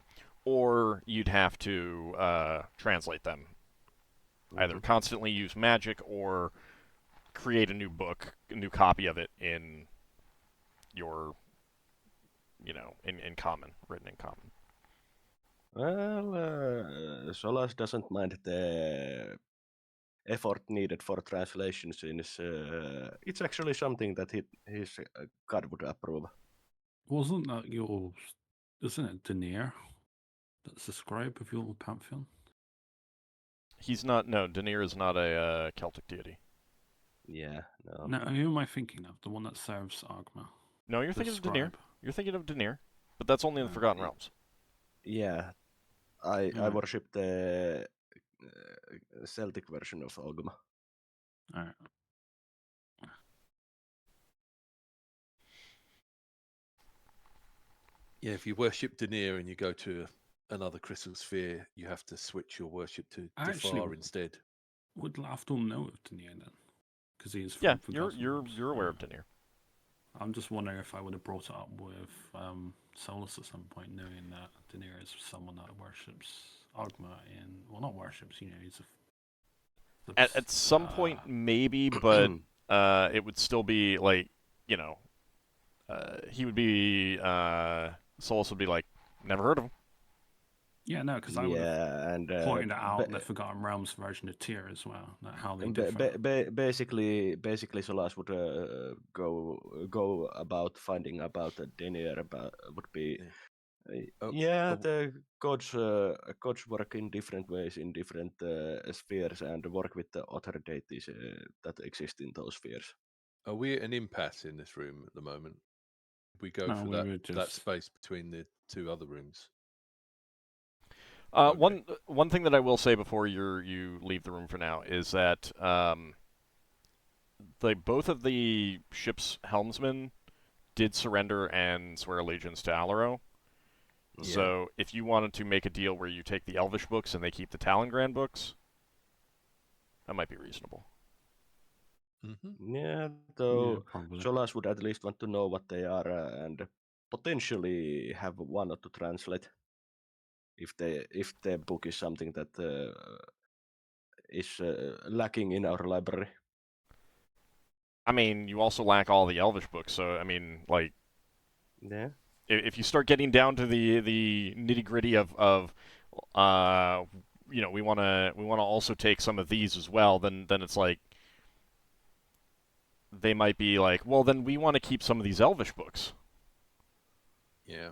or you'd have to translate them. Either constantly use magic or create a new book, a new copy of it in your, in common, written in common. Well, Solas doesn't mind the effort needed for translation, since it's actually something that his god would approve. Wasn't that your? Isn't it Denier? That's the scribe of your pantheon. He's not. No, Denier is not a Celtic deity. Yeah, no. No, who am I thinking of? The one that serves Ogma? No, you're The thinking of Denier. scribe. You're thinking of Denier, but that's only in the Forgotten Realms. Yeah, I Alright. worship the Celtic version of Ogma. Alright. Yeah, if you worship Denier and you go to another crystal sphere, you have to switch your worship to Actually, Defar instead. Would Lafdul know of Denier then? Because he is from Yeah, Forgotten Realms. you're aware Yeah. of Denier. I'm just wondering if I would have brought it up with Solas at some point, knowing that Denier is someone that worships Ogma in, well, not worships, you know, he's a... At some point, maybe, but it would still be like, you know, he would be, Solas would be like, never heard of him. Yeah, no, because I would have Yeah, and pointed out the Forgotten Realms version of Tyr as well, like how they And differ. basically, Solas would go about finding about Denier about would be the gods work in different ways in different spheres and work with the other deities that exist in those spheres. Are we at an impasse in this room at the moment? We go No, for we that, were that just- space between the two other rooms. One thing that I will say before you leave the room for now is that both of the ship's helmsmen did surrender and swear allegiance to Alaro. Yeah. So if you wanted to make a deal where you take the Elvish books and they keep the Talongrand books, that might be reasonable. Mm-hmm. Yeah, though Yeah, probably. Solas would at least want to know what they are and potentially have one to translate if the book is something that is lacking in our library. I mean, you also lack all the Elvish books, so I mean, like, Yeah. if you start getting down to the nitty gritty of you know, we wanna also take some of these as well, then it's like they might be like, well, then we want to keep some of these Elvish books. Yeah.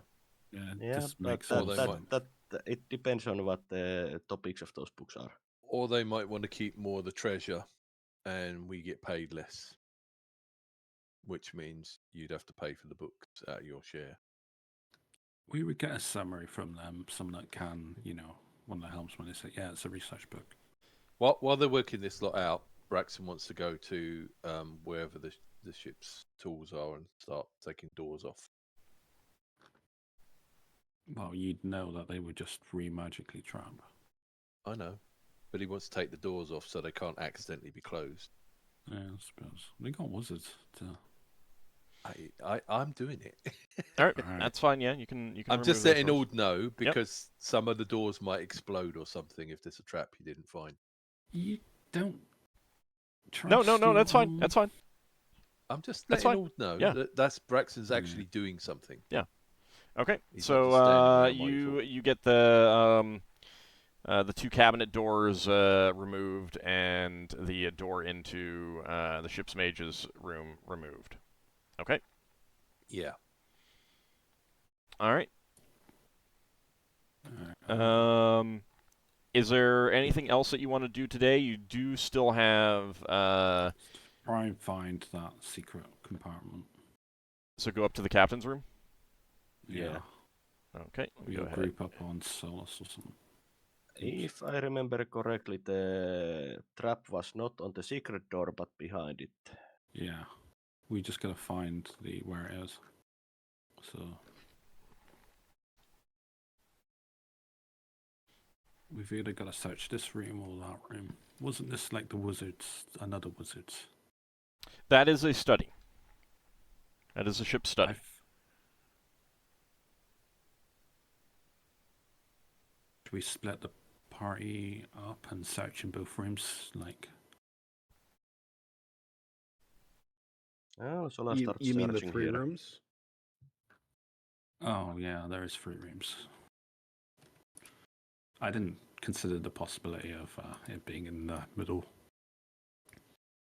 Yeah, just but makes all the sense. that it depends on what the topics of those books are. Or they might want to keep more of the treasure and we get paid less, which means you'd have to pay for the books out of your share. We would get a summary from them, someone that can, you know, one of the helmsmen, they say, yeah, it's a research book. While they're working this lot out, Braxon wants to go to wherever the ship's tools are and start taking doors off. Well, you'd know that they would just re-magically trap. I know, but he wants to take the doors off so they can't accidentally be closed. Yeah, I suppose. They got wizards to... I'm doing it. All right, Alright. that's fine. Yeah, you can. I'm remove just those letting doors. Ald know because some of the doors might explode or something if there's a trap you didn't find. You don't trust No, that's fine. your- That's fine. I'm just That's letting fine. Ald know Yeah. that that's Braxton's actually doing something. Okay, He's so not just standing around waiting you get the two cabinet doors removed and the door into the ship's mage's room removed. Okay. Yeah. All right. Alright. Is there anything else that you want to do today? You do still have Try and find that secret compartment. so go up to the captain's room. Yeah. Okay. Let me We'll go ahead. group up on Solas or something. If I remember correctly, the trap was not on the secret door, but behind it. Yeah. We just gotta find where it is. So we've either gotta search this room or that room. Wasn't this like the wizards, another wizards? That is a study. That is a ship study. Should we split the party up and search in both rooms? Like, Oh, Solas You starts mean the searching 3 here. rooms? oh yeah, there is 3 rooms. I didn't consider the possibility of it being in the middle.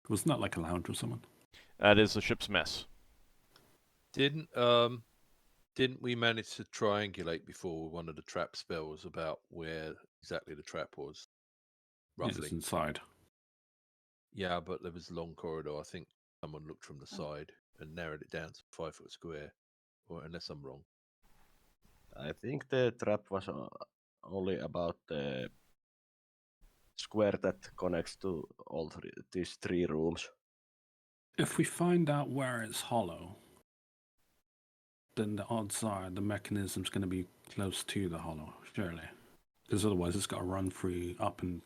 Wasn't that like a lounge or something? That is the ship's mess. Didn't we manage to triangulate before with one of the trap spells about where exactly the trap was? Yeah, it's Roughly. inside. Yeah, but there was a long corridor. I think someone looked from the side and narrowed it down to 5 foot square, or unless I'm wrong. I think the trap was only about the square that connects to all these 3 rooms. If we find out where it's hollow, then the odds are the mechanism's going to be close to the hollow, surely. Because otherwise it's got to run through up and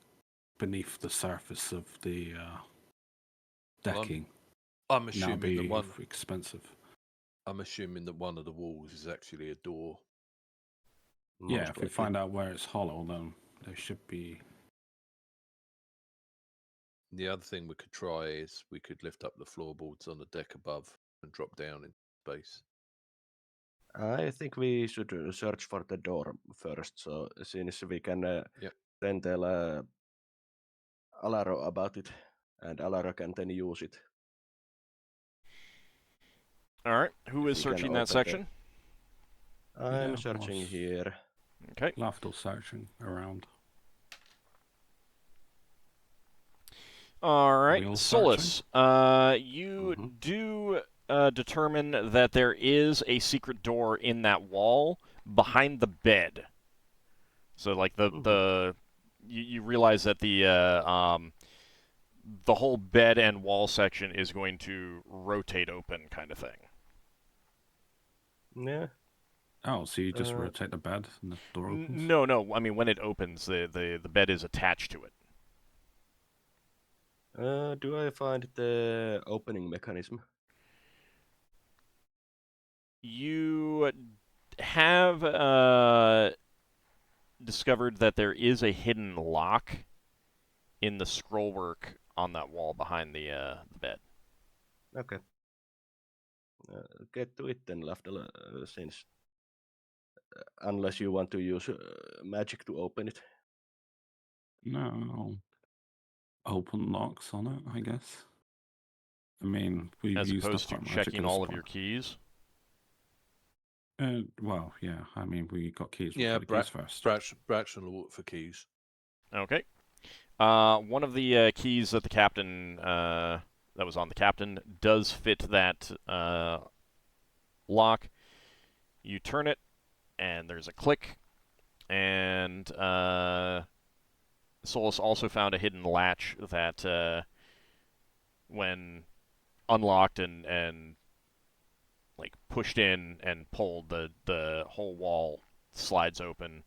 beneath the surface of the decking. I'm That'll assuming be that one. expensive. I'm assuming that one of the walls is actually a door. Yeah, if we find out where it's hollow, then there should be. The other thing we could try is we could lift up the floorboards on the deck above and drop down in space. I think we should search for the door first, so since we can then tell Alaro about it, and Alaro can then use it. All right. Who If is we can searching that open section? I'm Yeah, searching boss. here. Okay. Lafdul searching around. All right. Wheel Solas, you do determine that there is a secret door in that wall behind the bed. So, like, you realize that the whole bed and wall section is going to rotate open, kind of thing. Yeah. Oh, so you just rotate the bed and the door opens? No. I mean, when it opens, the bed is attached to it. Do I find the opening mechanism? You have discovered that there is a hidden lock in the scrollwork on that wall behind the bed. Okay. Get to it then, Lafdul, since unless you want to use magic to open it. No. Open locks on it, I guess. I mean, we've As used opposed to up our magic checking at this all of your point. keys. Well, yeah. I mean, we got keys. Yeah, the keys first. Braxon will look for keys. Okay. One of the keys that the captain that was on the captain does fit that lock. You turn it, and there's a click, and Solas also found a hidden latch that, when unlocked and like pushed in and pulled, the whole wall slides open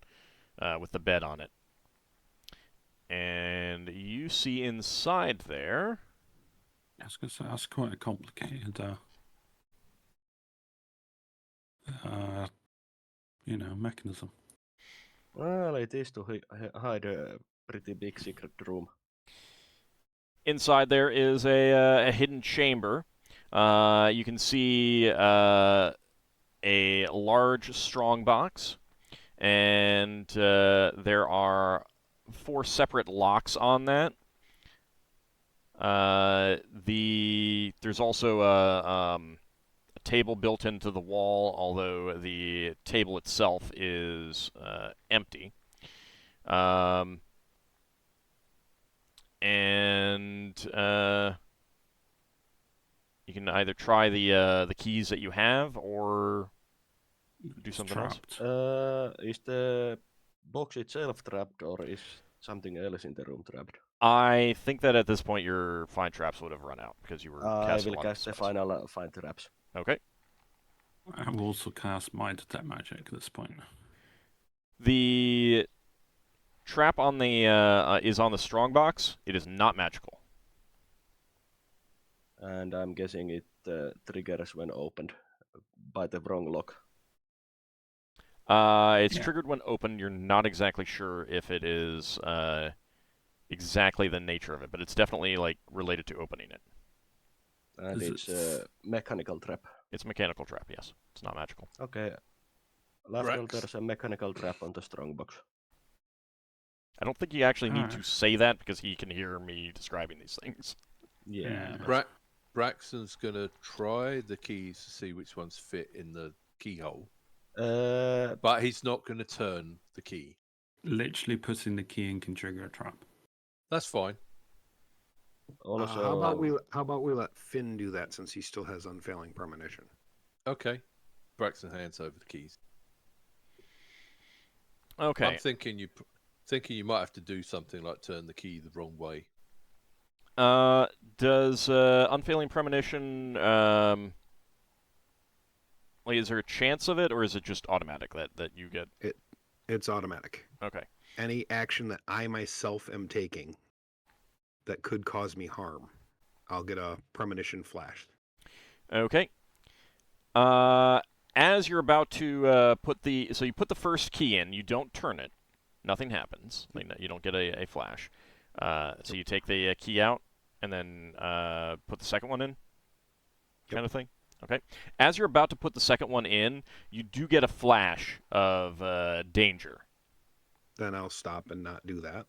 with the bed on it. And you see inside there. I was going to say, that's quite a complicated, mechanism. Well, it is to hide a pretty big secret room. Inside there is a hidden chamber. You can see a large strong box, and there are 4 separate locks on that. There's also a table built into the wall, although the table itself is empty. And you can either try the keys that you have or do something else. Is the box itself trapped, or is something else in the room trapped? I think that at this point your find traps would have run out because you were casting I will a lot of cast the spells. final find traps. Okay. I will also cast my detect magic at this point. The trap on the is on the strongbox. It is not magical. And I'm guessing it triggers when opened by the wrong lock. It's triggered when opened. You're not exactly sure if it is exactly the nature of it, but it's definitely like related to opening it. And it's a mechanical trap. It's a mechanical trap, yes. It's not magical. Okay. Lafdul, there's a mechanical trap on the strongbox. I don't think you actually need to say that because he can hear me describing these things. Yeah. Braxton's going to try the keys to see which ones fit in the keyhole. But he's not going to turn the key. Literally putting the key in can trigger a trap. That's fine. Also, how about we let Finn do that since he still has unfailing premonition? Okay. Braxon hands over the keys. Okay. I'm thinking you might have to do something like turn the key the wrong way. Does unfailing premonition like, is there a chance of it, or is it just automatic that you get? It's automatic. Okay. Any action that I myself am taking that could cause me harm, I'll get a premonition flash. Okay. As you're about to you put the first key in, you don't turn it, nothing happens. Like, you don't get a flash. So you take the key out and then put the second one in, kind of thing. Okay. As you're about to put the second one in, you do get a flash of danger. Then I'll stop and not do that.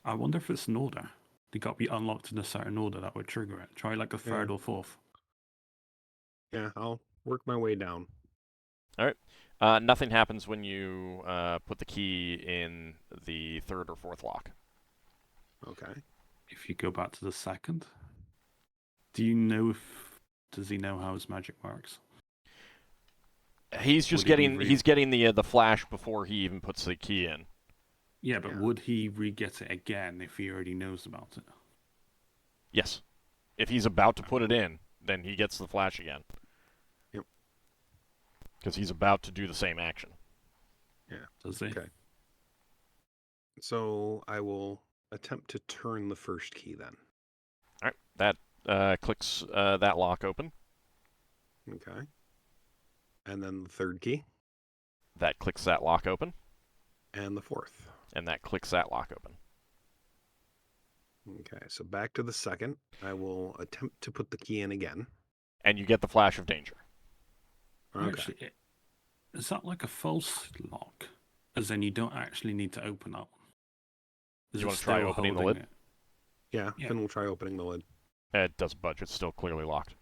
I wonder if it's an order. They got to be unlocked in a certain order that would trigger it. Try like a third or fourth. Yeah, I'll work my way down. All right. Nothing happens when you put the key in the third or fourth lock. Okay. If you go back to the second, does he know how his magic works? He's just he's getting the flash before he even puts the key in. Yeah, but would he re-get it again if he already knows about it? Yes. If he's about to put it in, then he gets the flash again. Yep. Because he's about to do the same action. Yeah. Does he? Okay. So I will attempt to turn the first key then. All right. That clicks that lock open. Okay. And then the third key. That clicks that lock open. And the fourth. And that clicks that lock open. Okay, so back to the second. I will attempt to put the key in again. And you get the flash of danger. Okay. Actually, is that like a false lock? As in you don't actually need to open that one? Do you want to try opening the lid? Yeah, Finn will try opening the lid. It doesn't budge. It's still clearly locked.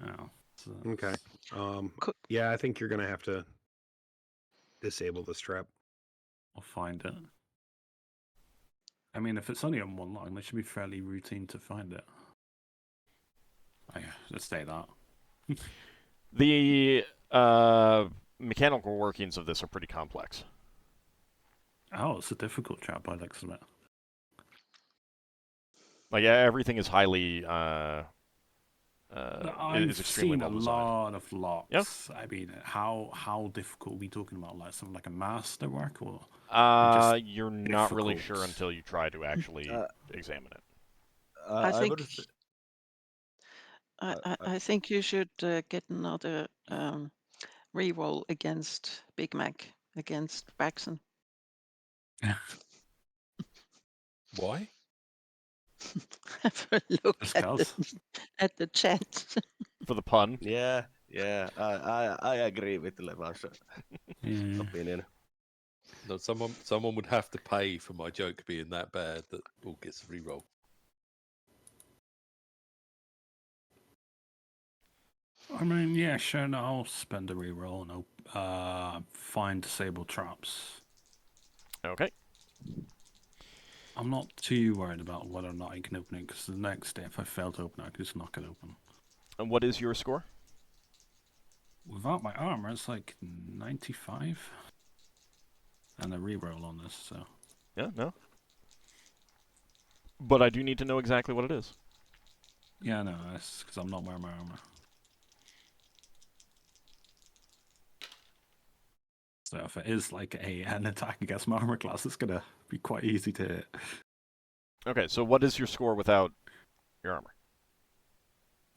Oh. So Okay. Yeah, I think you're going to have to disable this trap. I'll find it. I mean, if it's only on one line, it should be fairly routine to find it. Oh, yeah, let's say that. The mechanical workings of this are pretty complex. Oh, it's a difficult trap, I'd admit. Like, everything is highly I've extremely seen a well designed. lot of locks. Yep. I mean, how difficult are we talking about? Like something like a masterwork, or you're not really sure difficult? until you try to actually examine it. I think would I think you should get another reroll against Big Mac against Braxon. Why? Have a look Just at cause. at the chat. For the pun. Yeah, I agree with Leva's Yeah. opinion. No, someone would have to pay for my joke being that bad that all gets a reroll. I mean, yeah, sure. No, I'll spend a reroll and I'll find disabled traps. Okay. I'm not too worried about whether or not I can open it, because the next day, if I fail to open it, I can just knock it open. And what is your score? Without my armor, it's like 95. And a reroll on this, so. Yeah, no. But I do need to know exactly what it is. Yeah, no, that's because I'm not wearing my armor. So if it is like an attack against my armor class, it's gonna be quite easy to hit. Okay, so what is your score without your armor?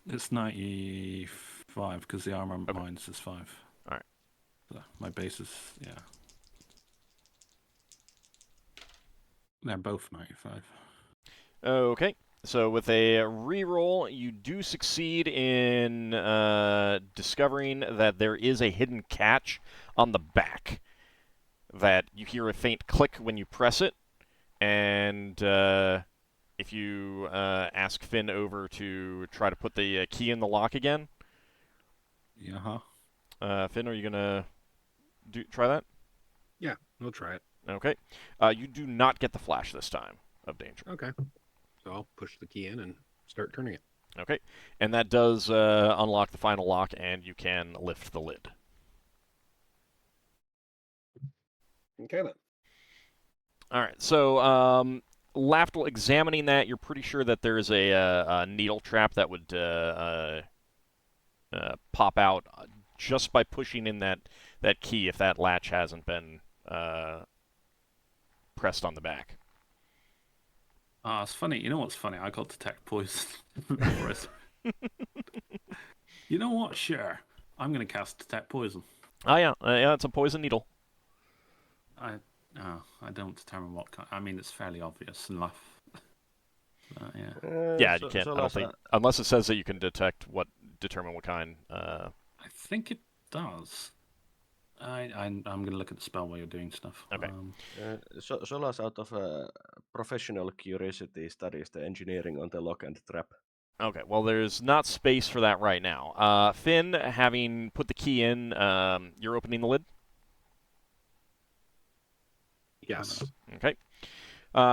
It's 95 because the armor Okay. minus is 5. Alright. So my base is, yeah. They're both 95. Okay, so with a reroll, you do succeed in discovering that there is a hidden catch on the back. That you hear a faint click when you press it, and if you ask Finn over to try to put the key in the lock again. Yeah, Finn, are you gonna try that? Yeah, we'll try it. Okay. You do not get the flash this time of danger. Okay. So I'll push the key in and start turning it. Okay. And that does unlock the final lock, and you can lift the lid. Okay then. All right. So, Lafdul, examining that, you're pretty sure that there's a needle trap that would pop out just by pushing in that key if that latch hasn't been pressed on the back. It's funny. You know what's funny? I got detect poison. You know what? Sure. I'm going to cast detect poison. Oh, yeah. It's a poison needle. I don't determine what kind. I mean, it's fairly obvious enough. Yeah. Yeah, you can't. I don't think, unless it says that you can determine what kind. I think it does. I'm going to look at the spell while you're doing stuff. Okay. Solas, out of professional curiosity, studies the engineering on the lock and trap. Okay, well, there's not space for that right now. Finn, having put the key in, you're opening the lid? Yes. Okay.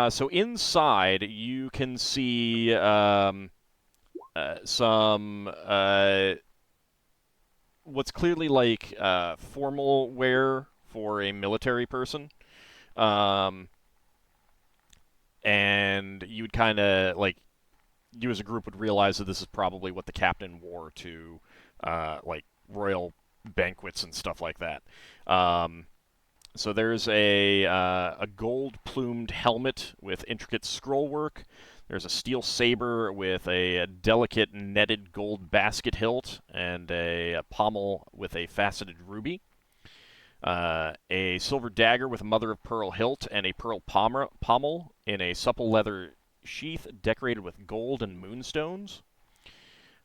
So inside, you can see some what's clearly like formal wear for a military person. And you would kind of, like, you as a group would realize that this is probably what the captain wore to, like, royal banquets and stuff like that. So there's a gold-plumed helmet with intricate scrollwork. There's a steel saber with a delicate netted gold basket hilt and a pommel with a faceted ruby. A silver dagger with a mother-of-pearl hilt and a pearl pommel in a supple leather sheath decorated with gold and moonstones.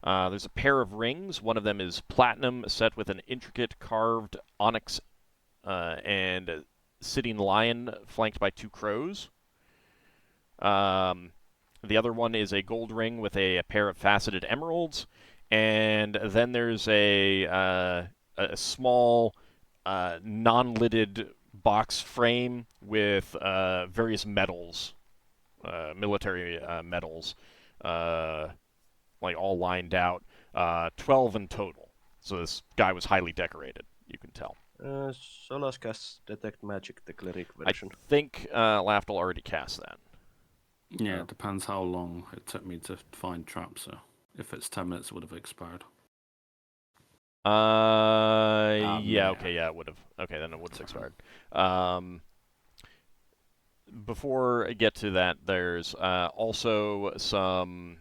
There's a pair of rings. One of them is platinum, set with an intricate carved onyx and a sitting lion flanked by 2 crows. The other one is a gold ring with a pair of faceted emeralds. And then there's a small non-lidded box frame with various medals, military medals, like all lined out, 12 in total. So this guy was highly decorated, you can tell. Solas casts Detect Magic, the Cleric version. I think Lafdul already cast that. Yeah, it depends how long it took me to find traps. So if it's 10 minutes, it would have expired. Yeah, yeah. okay, yeah, it would have. Okay, then it would have expired. Before I get to that, there's also some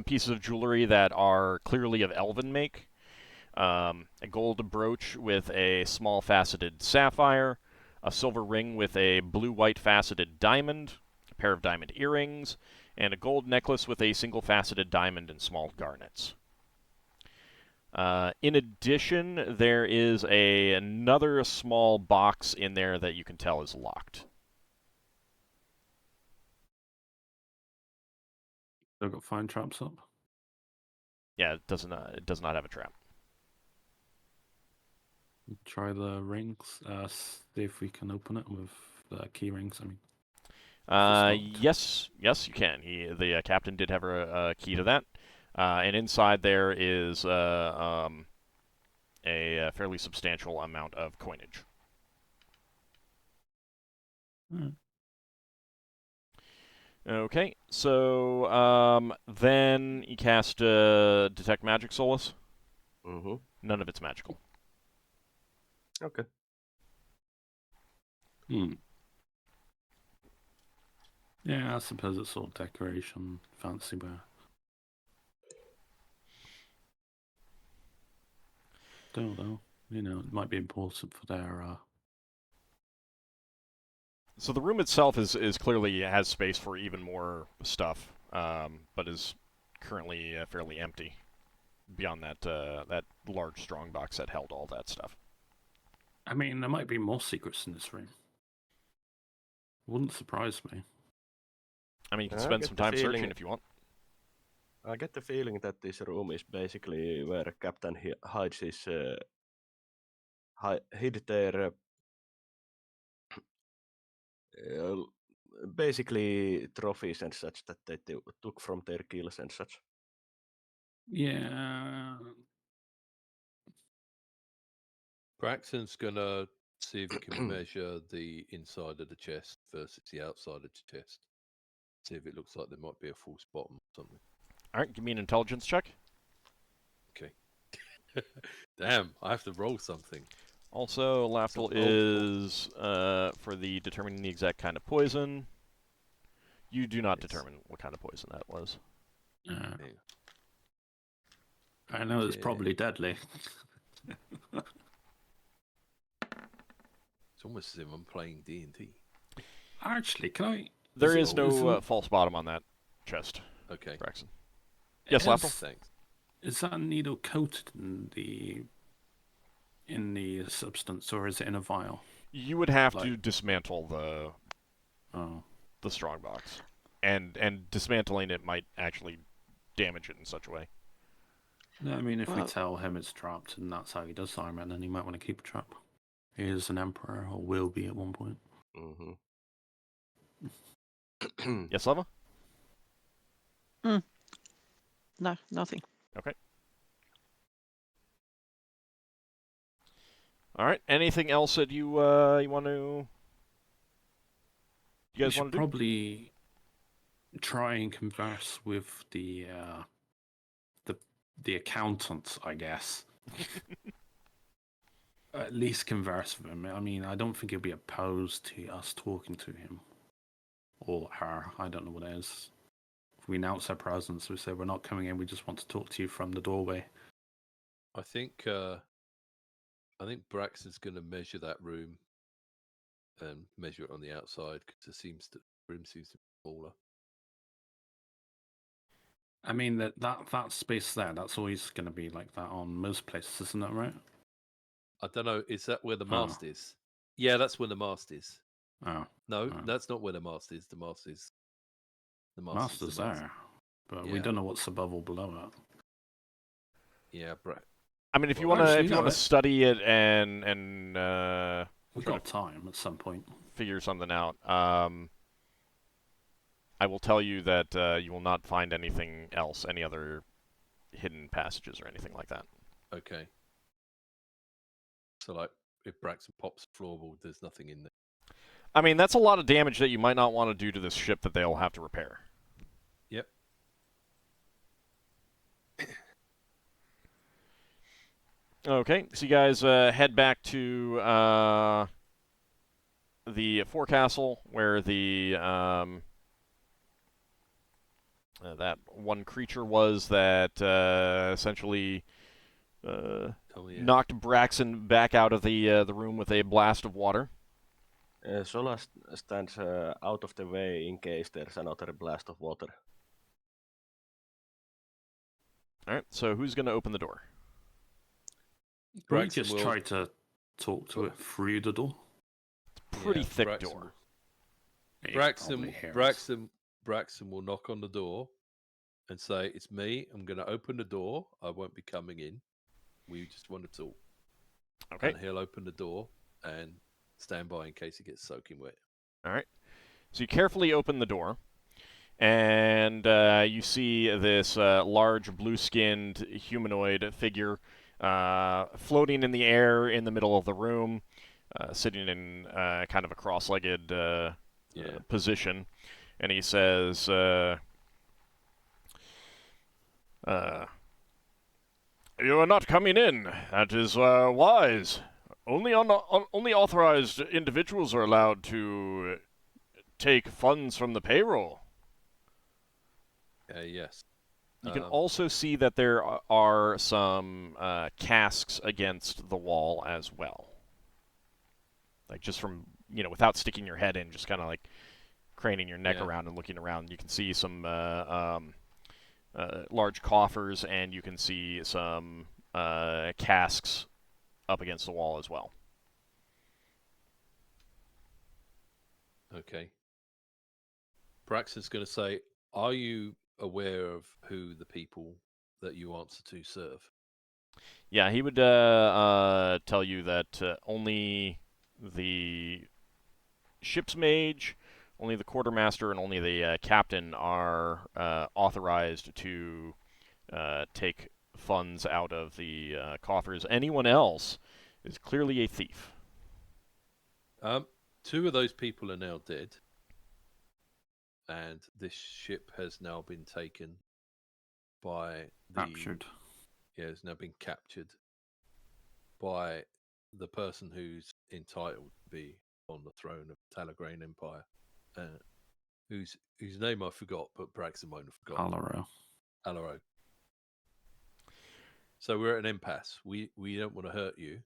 pieces of jewelry that are clearly of elven make. A gold brooch with a small faceted sapphire, a silver ring with a blue-white faceted diamond, a pair of diamond earrings, and a gold necklace with a single faceted diamond and small garnets. In addition, there is another small box in there that you can tell is locked. I've got find traps up. Yeah, it does not have a trap. Try the rings. See if we can open it with the key rings. I mean, yes, you can. The captain did have a key to that, and inside there is a fairly substantial amount of coinage. Okay, so then you cast Detect Magic, Solas. Mm-hmm. None of it's magical. Okay. Yeah, I suppose it's all decoration, fancy wear. Don't know. You know, it might be important for their. So the room itself is clearly has space for even more stuff, but is currently fairly empty. Beyond that large strong box that held all that stuff. I mean, there might be more secrets in this room. Wouldn't surprise me. I mean, you can spend some time searching if you want. I get the feeling that this room is basically where Captain hides his hid their basically trophies and such that they took from their kills and such. Yeah. Braxton's gonna see if he can measure the inside of the chest versus the outside of the chest. See if it looks like there might be a false bottom or something. All right, give me an intelligence check. Okay. Damn, I have to roll something. Also, Lafdul So is for the determining the exact kind of poison. You do not Yes. determine what kind of poison that was. Yeah. Yeah. I know it's Okay. probably deadly. It's almost as if I'm playing D&D. Actually, can I? There is is it- no isn't- false bottom on that chest, Okay. Braxon. Yes, is- Lafdul? Thanks. Is that needle coated in the substance, or is it in a vial? You would have to Like- dismantle Oh, the strongbox, and dismantling it might actually damage it in such a way. no, I mean, if we Well- tell him it's trapped and that's how he does Iron, then he might want to keep a trap. He is an emperor, or will be at one point. Mm-hmm. Yes, Lava? No, nothing. All right. Anything else that you want to? You We guys should want to do? probably try and converse with the accountant, I guess. At least converse with him. I mean, I don't think he'll be opposed to us talking to him or her. I don't know what it is. If we announce our presence, we say we're not coming in. We just want to talk to you from the doorway. I think Braxton's going to measure that room and measure it on the outside because the room seems to be smaller. I mean that space there. That's always going to be like that on most places, isn't that right? I don't know. Is that where the Oh. mast is? Yeah, that's where the mast is. Oh, No, Oh. that's not where the mast is. The mast is the master's mast. there, but we Yeah. don't know what's above or below it. Yeah, I mean, if you Well, want to, actually, if you no, want to it- study it and We've try got time at some point. figure something out, I will tell you that you will not find anything else, any other hidden passages or anything like that. okay. So, like, if Braxton pops a floorboard, there's nothing in there. I mean, that's a lot of damage that you might not want to do to this ship that they'll have to repair. Yep. Okay, so you guys head back to the forecastle where the that one creature was that essentially Oh, yeah. knocked Braxon back out of the room with a blast of water. Solas stands out of the way in case there's another blast of water. All right, so who's going to open the door? We Braxton just will- try to talk to it through the door. Pretty Yeah, thick Braxton door. will- It Braxton, probably hears. Braxton will knock on the door and say, "It's me. I'm going to open the door. I won't be coming in. We just want to talk." Okay. And he'll open the door and stand by in case he gets soaking wet. All right. So you carefully open the door, and you see this large blue-skinned humanoid figure floating in the air in the middle of the room, sitting in kind of a cross-legged position. And he says, "You are not coming in. That is wise. Only authorized individuals are allowed to take funds from the payroll." Yes. You can also see that there are some casks against the wall as well. Like just from, without sticking your head in, just kind of like craning your neck Yeah. around and looking around. You can see some large coffers, and you can see some casks up against the wall as well. Okay. Braxton's going to say, "Are you aware of who the people that you answer to serve?" Yeah, he would tell you that only the ship's mage, only the quartermaster, and only the captain are authorized to take funds out of the coffers. Anyone else is clearly a thief. 2 of those people are now dead, and this ship has now been taken by Captured. Yeah, it's now been captured by the person who's entitled to be on the throne of Talagrain Empire, whose name I forgot, but Braxon won't have forgotten. Alaro. So we're at an impasse. We don't want to hurt you.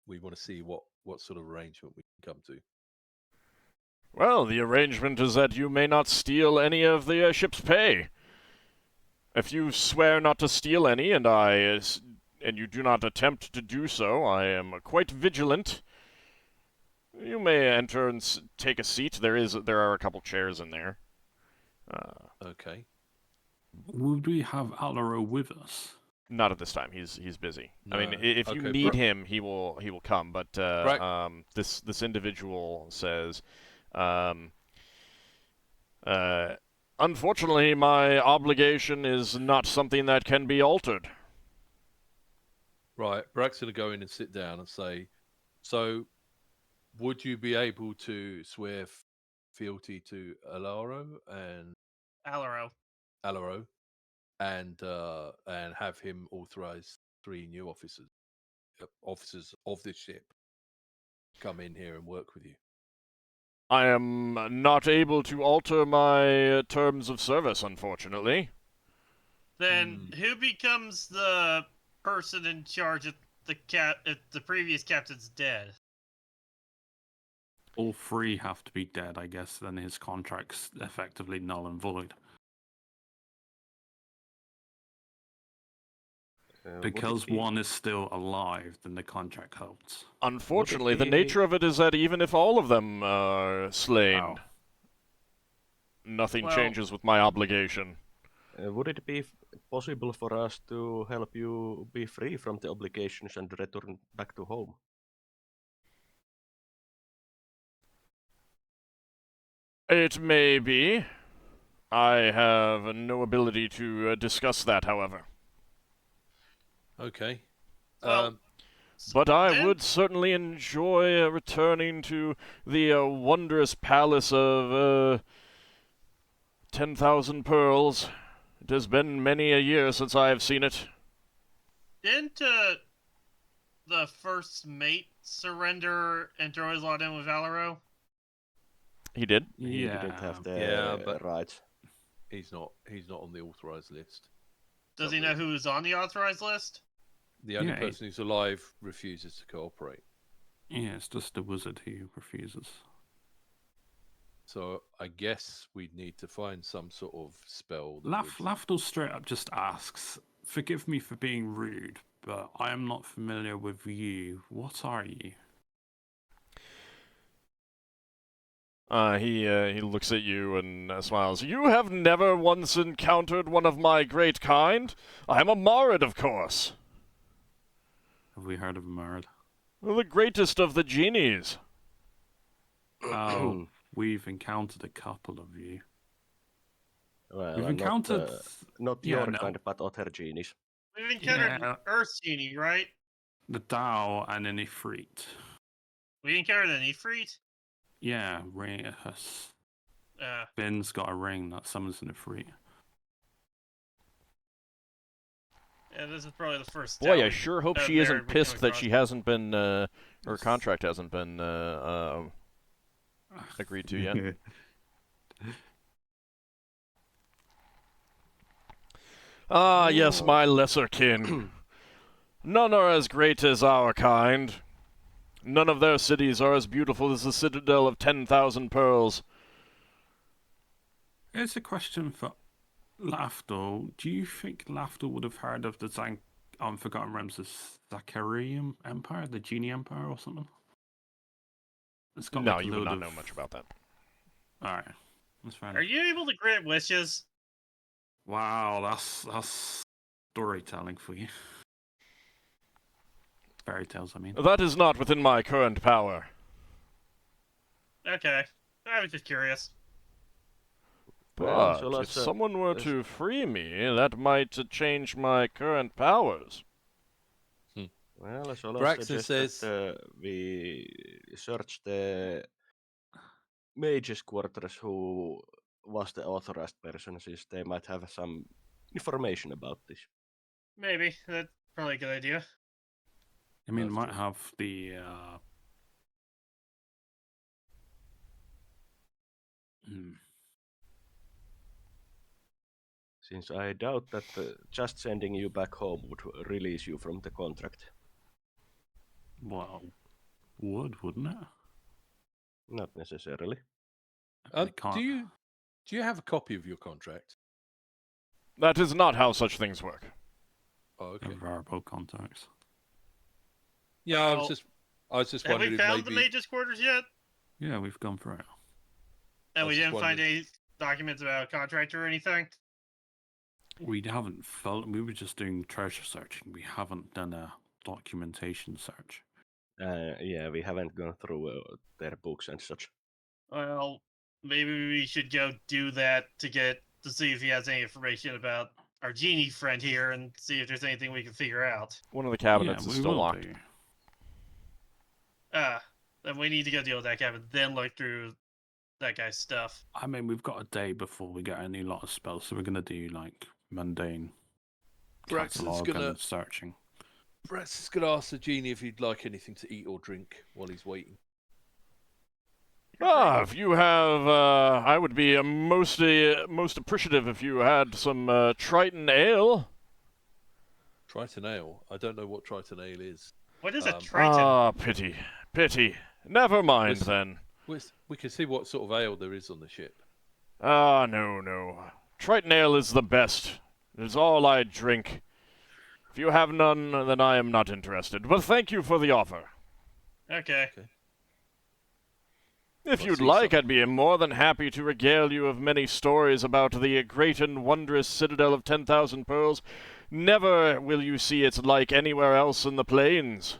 We want to see what sort of arrangement we can come to. Well, the arrangement is that you may not steal any of the ship's pay. If you swear not to steal any, and you do not attempt to do so, I am quite vigilant. You may enter and take a seat. There are a couple chairs in there. Okay. Would we have Alaro with us? Not at this time. He's busy. No. I mean, if you need him, he will come. But this individual says, unfortunately, my obligation is not something that can be altered. Right. Braxton will go in and sit down and say, so would you be able to swear fealty to Alaro and have him authorize 3 new officers of this ship come in here and work with you? I am not able to alter my terms of service, unfortunately. Then who becomes the person in charge if the previous captain's dead? All 3 have to be dead, I guess. Then his contract's effectively null and void. Because one is still alive, then the contract holds. Unfortunately, the nature of it is that even if all of them are slain, nothing changes with my obligation. Would it be possible for us to help you be free from the obligations and return back to home? It may be. I have no ability to discuss that, however. Okay. Well, but I would certainly enjoy returning to the wondrous palace of 10,000 pearls. It has been many a year since I have seen it. Didn't the first mate surrender and throw his lot in with Alaro? He did. He didn't have the rights. He's not on the authorized list. Does he know who's on the authorized list? The only person who's alive refuses to cooperate. Yeah, it's just the wizard who refuses. So I guess we'd need to find some sort of spell. Lafdul straight up just asks, forgive me for being rude, but I am not familiar with you. What are you? He looks at you and smiles. You have never once encountered one of my great kind? I am a Marid, of course. Have we heard of a Marid? The greatest of the genies. Oh, we've encountered a couple of you. Well, we've encountered... Not your kind, but other genies. We've encountered Earth Genie, right? The Tao and an Ifrit. We encountered an Ifrit? Yeah, ring. Ben's got a ring that summons an Ifrit. Yeah, this is probably the first. Boy, I sure hope she isn't pissed that she hasn't been, her contract hasn't been agreed to yet. Ah, yes, my lesser kin. None are as great as our kind. None of their cities are as beautiful as the citadel of 10,000 pearls. Here's a question for Lafdul. Do you think Lafdul would have heard of the Forgotten Realms' Zacharian Empire, the Genie Empire or something? No, you would not know much about that. Alright, that's fine. Are you able to grant wishes? Wow, that's storytelling for you. Fairy tales, I mean. That is not within my current power. Okay. I was just curious. Well, But so if someone were to free me, that might change my current powers. Well, Solas Braxon suggests says- that we search the Mage's quarters who was the authorized person, since they might have some information about this. Maybe. That's probably a good idea. I mean, it That's might true. have the. Since I doubt that just sending you back home would release you from the contract. Well, wouldn't it? Not necessarily. They can't. Do you have a copy of your contract? That is not how such things work. Oh, okay. Verbal contacts. Yeah, I Well, was just Have wondering we if found maybe. the Mage's quarters yet? Yeah, we've gone through it. And I we was just didn't find wondering- any documents about a contract or anything? We haven't felt. We were just doing treasure searching. We haven't done a documentation search. Yeah, we haven't gone through their books and such. Well, maybe we should go do that to see if he has any information about our genie friend here and see if there's anything we can figure out. One of the cabinets yeah, is we still will locked. do. Then we need to go deal with that cabin, then look through that guy's stuff. I mean, we've got a day before we get a new lot of spells, so we're gonna do like mundane Braxton's catalog gonna- and searching. Braxton's going to ask the genie if he'd like anything to eat or drink while he's waiting. If you have, I would be most appreciative if you had some Triton ale. Triton ale. I don't know what Triton ale is. What is a Um, Triton? Pity. Never mind Listen. then. We can see what sort of ale there is on the ship. No. Triton ale is the best. It is all I drink. If you have none, then I am not interested. But thank you for the offer. Okay. If Well, you'd see like, some- I'd be more than happy to regale you of many stories about the great and wondrous citadel of 10,000 pearls. Never will you see its like anywhere else in the plains.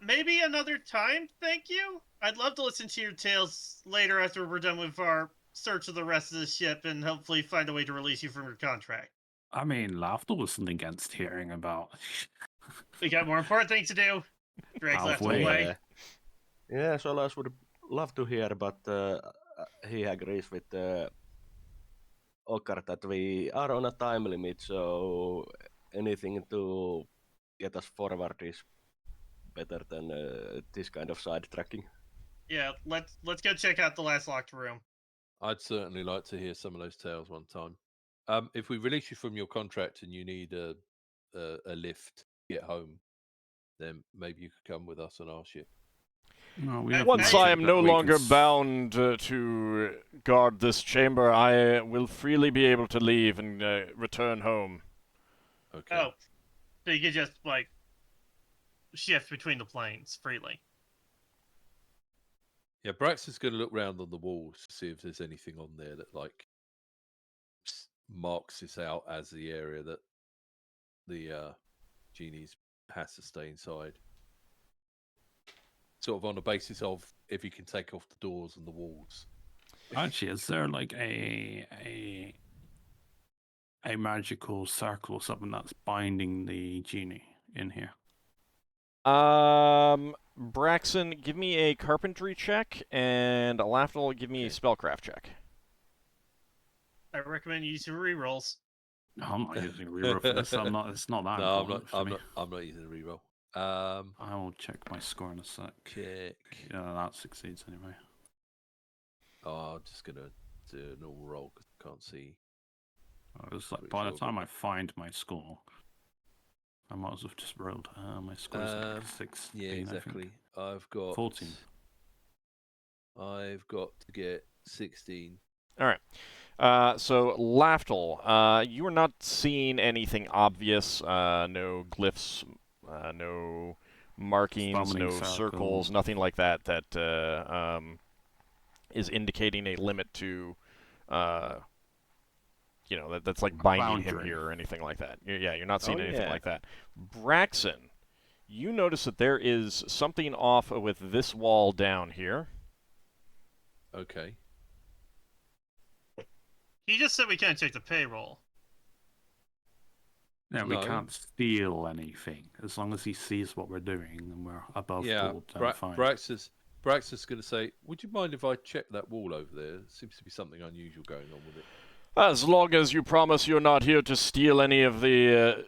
Maybe another time, thank you? I'd love to listen to your tales later after we're done with our search of the rest of the ship and hopefully find a way to release you from your contract. I mean, Lafdul wasn't against hearing about. We got more important things to do. Greg's left Halfway. away. Yeah, Solas would love to hear, but he agrees with Ockar that we are on a time limit, so anything to get us forward is better than this kind of sidetracking. Yeah, let's go check out the last locked room. I'd certainly like to hear some of those tales one time. If we release you from your contract and you need a lift to get home, then maybe you could come with us on our ship. No, we have Once no I ship am that no we can longer s- bound to guard this chamber, I will freely be able to leave and return home. Okay. Oh, so you could just shift between the planes freely. Yeah, Braxton's going to look round on the walls to see if there's anything on there that marks this out as the area that the genies has to stay inside. Sort of on the basis of if he can take off the doors and the walls. Actually, is there like a magical circle or something that's binding the genie in here? Braxon, give me a carpentry check, and Lafdul, give me a Okay. spellcraft check. I recommend you use your rerolls. No, I'm not using reroll for this. I'm not. It's not that No, important for me. I'm not using a reroll. I will check my score in a sec. Check. Yeah, that succeeds anyway. Oh, I'm just gonna do a normal roll because I can't see. I was like, Pretty by the sure time I find my score, I might as well have just rolled. My score is like 6. Yeah, exactly. I've got 14. I've got to get 16. All right. So Lafdul, you are not seeing anything obvious. No glyphs, no markings, Summoning no circles, circles. nothing like that. That is indicating a limit to, that's like binding him Boundary. here or anything like that. You're not seeing Oh, anything yeah. like that. Braxon, you notice that there is something off with this wall down here. Okay. He just said we can't take the payroll. Yeah, we No. can't steal anything as long as he sees what we're doing and we're above board. Fine. Braxon's going to say, "Would you mind if I check that wall over there? There seems to be something unusual going on with it." As long as you promise you're not here to steal any of the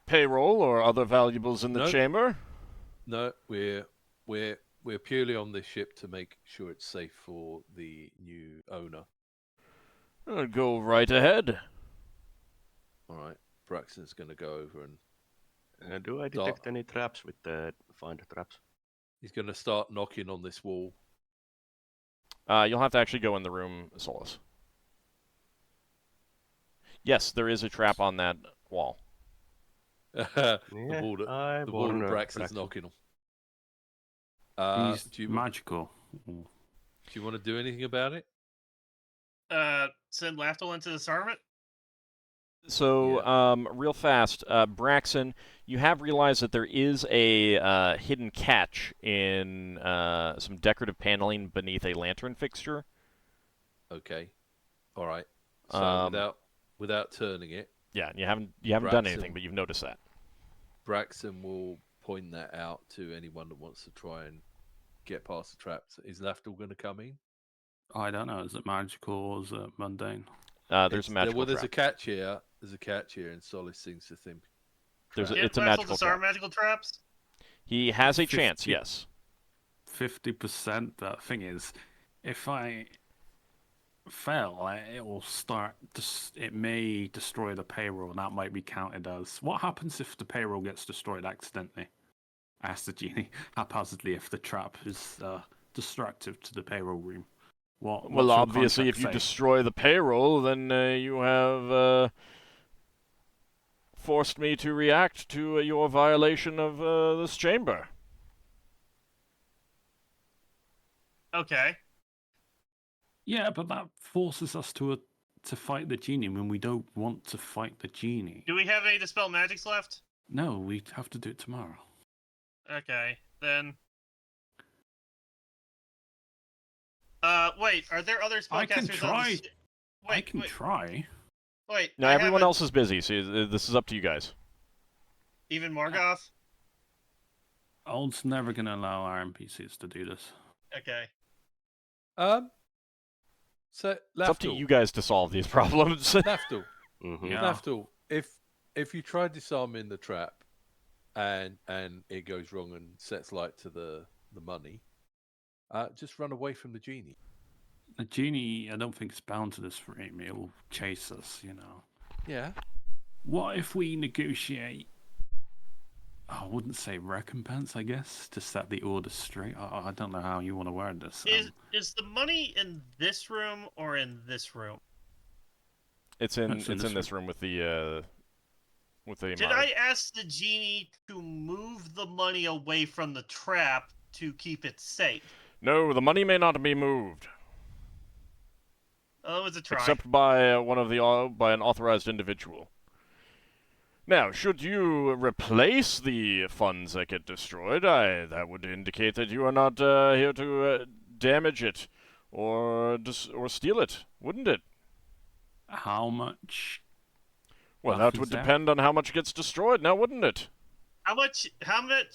payroll or other valuables in the Nope. chamber. No, we're purely on this ship to make sure it's safe for the new owner. Go right ahead. All right. Braxton's going to go over and Do I detect any traps with the find traps? he's going to start knocking on this wall. You'll have to actually go in the room, Solas. Yes, there is a trap on that wall. The wall that Braxton's knocking on. He's do you magical. do you want to do anything about it? Send Lafdul into disarmament? So, real fast, Braxon, you have realized that there is a hidden catch in some decorative paneling beneath a lantern fixture. Okay. All right. So without turning it, Yeah, and you haven't done anything, but you've noticed that. Braxton will point that out to anyone that wants to try and get past the traps. Is Lafdul going to come in? I don't know. Is it magical or is it mundane? There's a magical there's trap. a catch here. There's a catch here, and Solis seems to think It's a Lafdul magical disarm trap. magical traps? He has a 50. chance, yes. 50%. The thing is, if I fail, it will start. It may destroy the payroll, and that might be counted as. What happens if the payroll gets destroyed accidentally? Asked the genie haphazardly if the trap is destructive to the payroll room. What's Well, your obviously, if contract you say? destroy the payroll, then you have forced me to react to your violation of this chamber. Okay. Yeah, but that forces us to fight the genie when we don't want to fight the genie. Do we have any dispel magics left? No, we have to do it tomorrow. Okay, then. Wait, are there other spellcasters I can on this try. ship? Wait, I can wait, try. wait. No, I everyone haven't- else is busy, so this is up to you guys. Even Morgoth? Old's never going to allow our NPCs to do this. Okay. So It's up to you guys to solve these problems. Lafdul, Mm-hmm. Yeah. Lafdul, if you try disarming the trap, and it goes wrong and sets light to the money, just run away from the genie. The genie, I don't think it's bound to this frame. It'll chase us, you know. Yeah. What if we negotiate? I wouldn't say recompense, I guess, to set the order straight. I don't know how you want to word this. Is the money in this room or in this room? It's in this room with the Did model. I ask the genie to move the money away from the trap to keep it safe? No, the money may not be moved, Oh, it was a try. except by by an authorized individual. Now, should you replace the funds that get destroyed, that would indicate that you are not here to damage it or steal it, wouldn't it? How much? Well, Well, that would is that- depend on how much gets destroyed, now wouldn't it? How much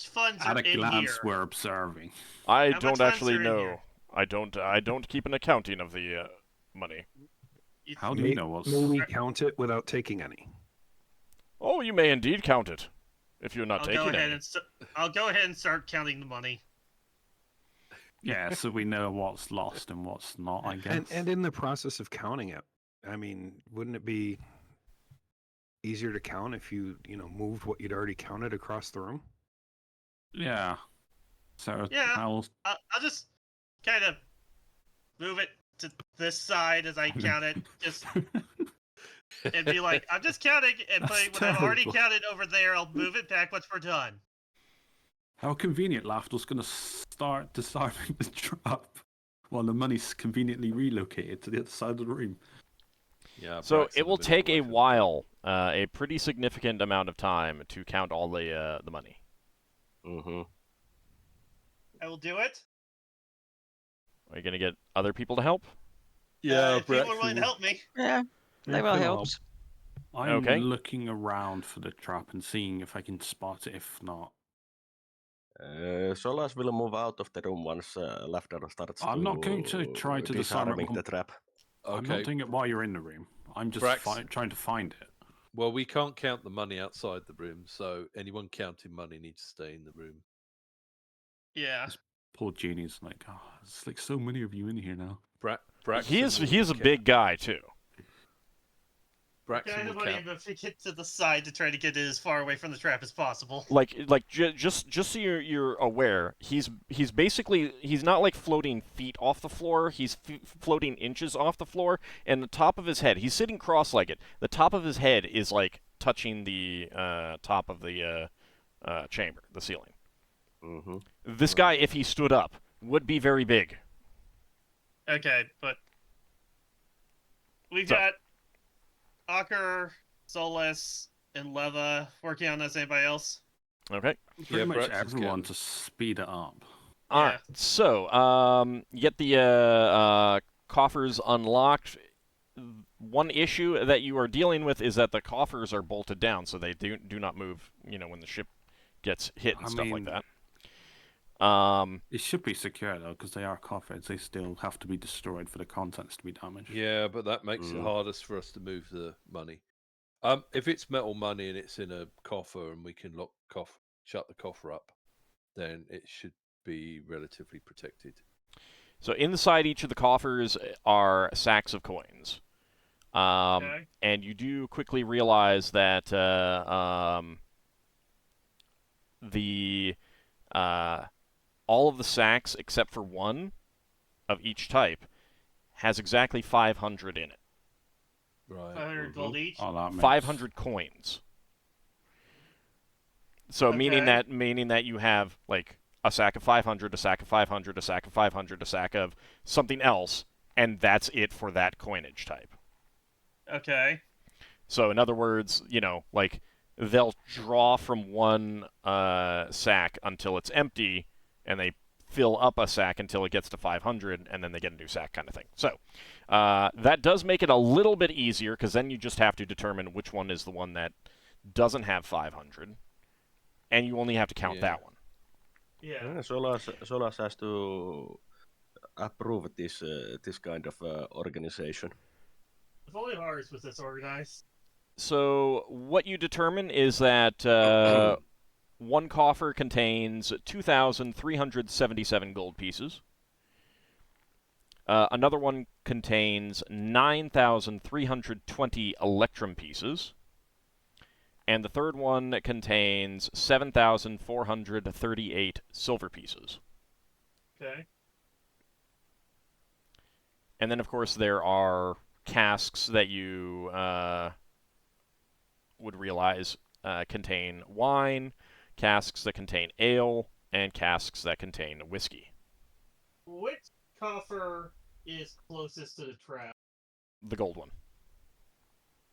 funds At are a in glance, here? we're observing. I How much don't funds actually are in know. here? I don't keep an accounting of the money. How do you know what's? May we count it without taking any? Oh, you may indeed count it, if you're not I'll taking go ahead any. I'll go ahead and start counting the money. Yeah, so we know what's lost and what's not, I guess. And in the process of counting it, I mean, wouldn't it be easier to count if you moved what you'd already counted across the room? Yeah. So Yeah. I'll I'll just kind of move it to this side as I count it, just and be like, I'm just counting, and That's when I've already terrible. counted over there, I'll move it back once we're done. How convenient. Lafdul's going to start disarming the trap while the money's conveniently relocated to the other side of the room. Yeah. So Braxton it will been take away a from- while, a pretty significant amount of time to count all the money. Mm-hmm. I will do it. Are you gonna get other people to help? If people are willing to help me. Yeah, they will help. I'm Okay. looking around for the trap and seeing if I can spot it. If not, Solas will move out of the room once Lafdul starts I'm not going to try to disarm it. disarming the trap. I'm not doing it while you're in the room. I'm just trying to find it. Well, we can't count the money outside the room, so anyone counting money needs to stay in the room. Yeah. This poor genie's like, oh, there's like so many of you in here now. Braxon He is a big guy too. Braxon Kind will of count. to get to the side to try to get it as far away from the trap as possible. Just so you're aware, he's basically he's not like floating feet off the floor. He's floating inches off the floor, and the top of his head. He's sitting cross-legged. The top of his head is like touching the top of the chamber, the ceiling. Mm-hmm. This guy, if he stood up, would be very big. Okay, but we've got Ockar, Solas, and Leva working on this. Anybody else? Okay. Pretty much Braxon's everyone counting. to speed it up. All right. So, you get the coffers unlocked. One issue that you are dealing with is that the coffers are bolted down, so they do not move. You know, when the ship gets hit and stuff like that. It should be secure though, because they are coffers. They still have to be destroyed for the contents to be damaged. Yeah, but that makes it hardest for us to move the money. If it's metal money and it's in a coffer and we can shut the coffer up, then it should be relatively protected. So inside each of the coffers are sacks of coins. And you do quickly realize that all of the sacks except for one of each type has exactly 500 in it. Right. 500 gold each. Oh, that makes... 500 coins. So meaning that you have like a sack of 500, a sack of 500, a sack of 500, a sack of something else, and that's it for that coinage type. Okay. So in other words, you know, like they'll draw from one sack until it's empty, and they fill up a sack until it gets to 500, and then they get a new sack kind of thing. So that does make it a little bit easier, because then you just have to determine which one is the one that doesn't have 500, and you only have to count that one. Yeah. Solas has to approve this kind of organization. If only ours was this organized. So what you determine is that one coffer contains 2,377 gold pieces. Another one contains 9,320 electrum pieces. And the third one contains 7,438 silver pieces. Okay. And then, of course, there are casks that you would realize contain wine, casks that contain ale, and casks that contain whiskey. Which coffer is closest to the trap? The gold one.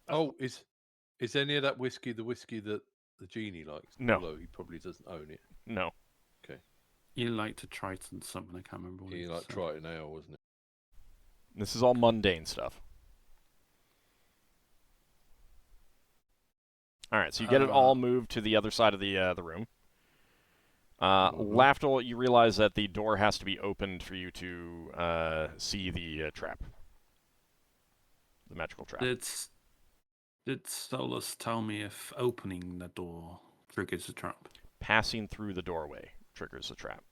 Oh, is any of that whiskey the whiskey that the genie likes? No. Although he probably doesn't own it. No. Okay. You like to Triton something, I can't remember what He like Triton Ale, wasn't it? This is all mundane stuff. All right, so you get it all moved to the other side of the room. Lafdul, you realize that the door has to be opened for you to see the trap. The magical trap. Did Solas tell me if opening the door triggers the trap? Passing through the doorway triggers the trap.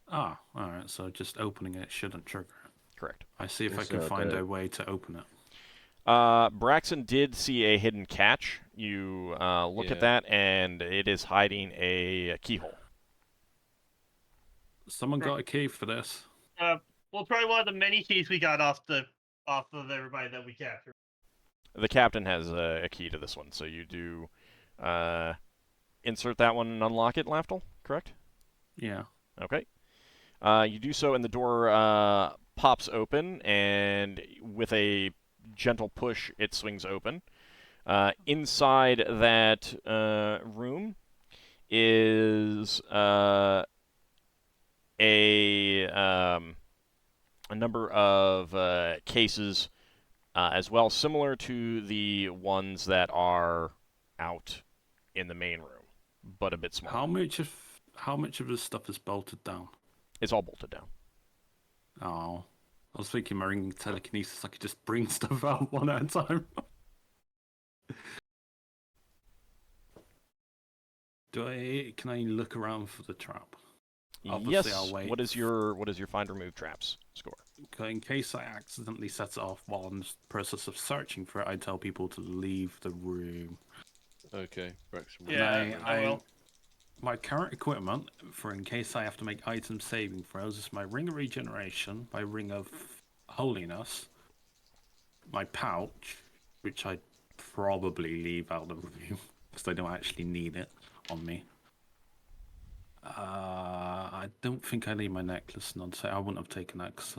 Ah, alright, so just opening it shouldn't trigger it. Correct. I see if I can find a way to open it. Braxon did see a hidden catch. You look at that, and it is hiding a keyhole. Someone got a key for this? Well, probably one of the many keys we got off of everybody that we captured. The captain has a key to this one, so you do insert that one and unlock it, Lafdul, correct? Yeah. Okay. You do so, and the door pops open, and with a gentle push, it swings open. Inside that room is a a number of cases as well, similar to the ones that are out in the main room, but a bit smaller. How much of this stuff is bolted down? It's all bolted down. Oh, I was thinking my ring telekinesis, I could just bring stuff out one at a time. Can I look around for the trap? Obviously, Yes. I'll wait. What is your find remove traps score? In case I accidentally set it off while I'm in the process of searching for it, I tell people to leave the room. Okay, Braxon. Yeah, I will. My current equipment, for in case I have to make item saving throws, is my Ring of Regeneration, my Ring of Holiness, my pouch, which I'd probably leave out of the room, because I don't actually need it on me. I don't think I need my necklace, and I'd say I wouldn't have taken that, because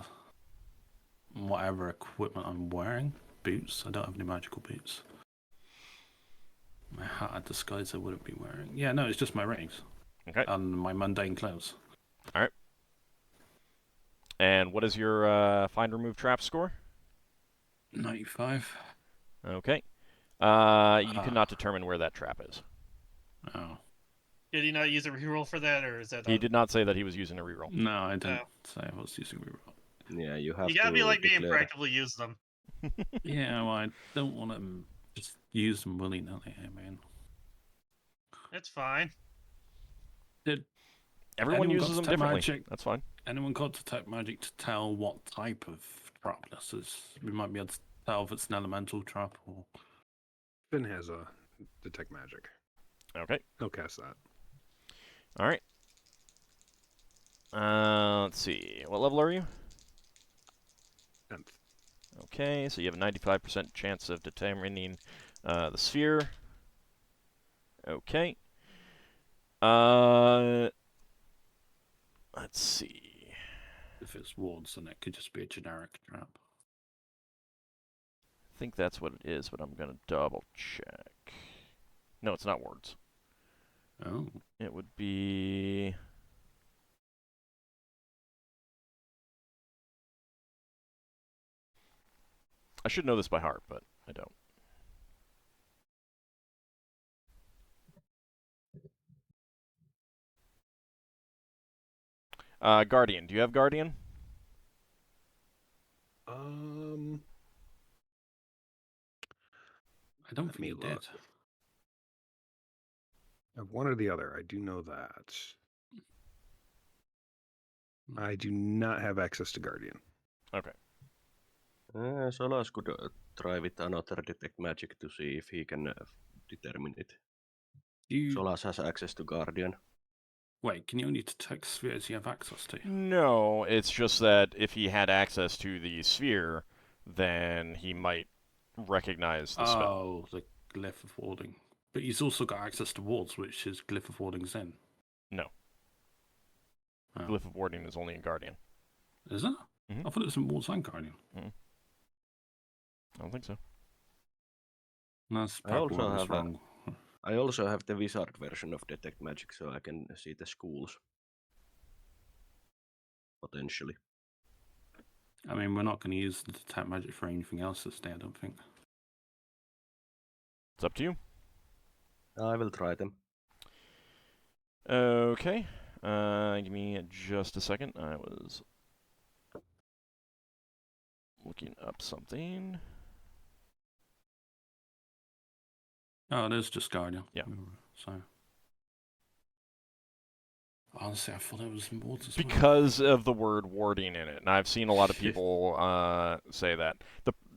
whatever equipment I'm wearing, boots, I don't have any magical boots. My hat and disguise I wouldn't be wearing. Yeah, no, it's just my rings. Okay. And my mundane clothes. All right. And what is your find remove trap score? 95. Okay. You cannot determine where that trap is. Oh. Did he not use a reroll for that, or is that? He did not say that he was using a reroll. No, I didn't say I was using reroll. Yeah, you have You gotta to be like me and declare. practically use them. Yeah, well, I don't want to just use them willy-nilly, I mean. That's fine. Did Everyone anyone uses got them detect differently. magic? That's fine. Anyone got detect magic to tell what type of trap this is? We might be able to tell if it's an elemental trap or... Finn has a detect magic. Okay. He'll cast that. All right. Let's see. What level are you? 10th. Okay, so you have a 95% chance of determining the sphere. Okay. Let's see. If it's wards, then it could just be a generic trap. I think that's what it is, but I'm going to double check. No, it's not wards. Oh. It would be... I should know this by heart, but I don't. Guardian. Do you have Guardian? I don't Let think me you look. did. I have one or the other. I do know that. I do not have access to Guardian. Okay. Solas could try with another detect magic to see if he can determine it. Solas has access to Guardian. Wait, can you only detect spheres you have access to? No, it's just that if he had access to the sphere, then he might recognize the spell. Oh, the Glyph of Warding. But he's also got access to wards, which is Glyph of Warding's in. No. Oh. Glyph of Warding is only in Guardian. Is it? Mm-hmm. I thought it was in wards and Guardian. Mm-hmm. I don't think so. That's I also probably have wrong. I also have the wizard version of detect magic, so I can see the schools. Potentially. I mean, we're not going to use the detect magic for anything else this day, I don't think. It's up to you. I will try them. Okay. Give me just a second. I was looking up something. Oh, it is just Guardian. Yeah. So. Honestly, I thought it was in wards as well. Because of the word warding in it, and I've seen a lot of people say that.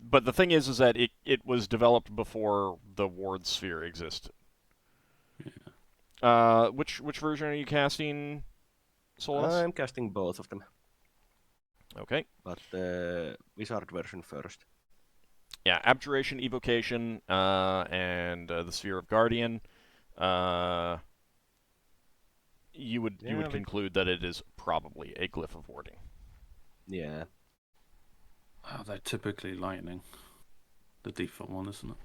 But the thing is that it was developed before the ward sphere existed. Yeah. Which version are you casting, Solas? I'm casting both of them. Okay. But the wizard version first. Yeah, Abjuration, Evocation, and the Sphere of Guardian. You would conclude that it is probably a Glyph of Warding. Yeah. Oh, they're typically lightning. The default one, isn't it?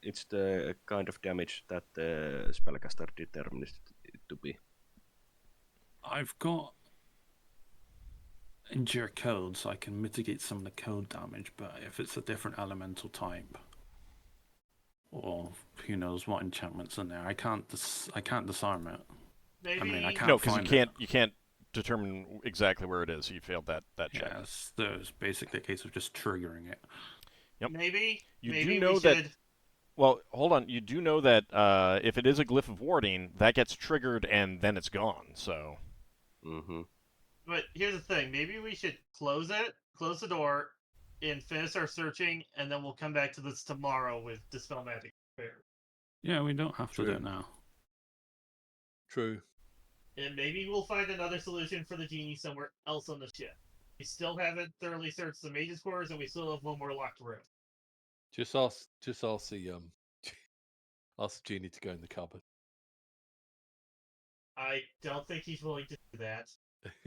It's the kind of damage that the spellcaster determines it to be. I've got endure cold, so I can mitigate some of the cold damage. But if it's a different elemental type, or who knows what enchantments in there, I can't disarm it. Maybe. I mean, I can't No, because find you can't determine exactly where it is. You failed that check. Yes, there's basically a case of just triggering it. Yep. Maybe. You maybe do know we that. should. Well, hold on. You do know that if it is a glyph of warding, that gets triggered and then it's gone. So. Mm-hmm. But here's the thing. Maybe we should close the door, and finish our searching, and then we'll come back to this tomorrow with Dispel Magic. Yeah, we don't have to do True. it now. True. And maybe we'll find another solution for the genie somewhere else on the ship. We still haven't thoroughly searched the mage's quarters, and we still have one more locked room. Just ask the ask the genie to go in the cupboard. I don't think he's willing to do that.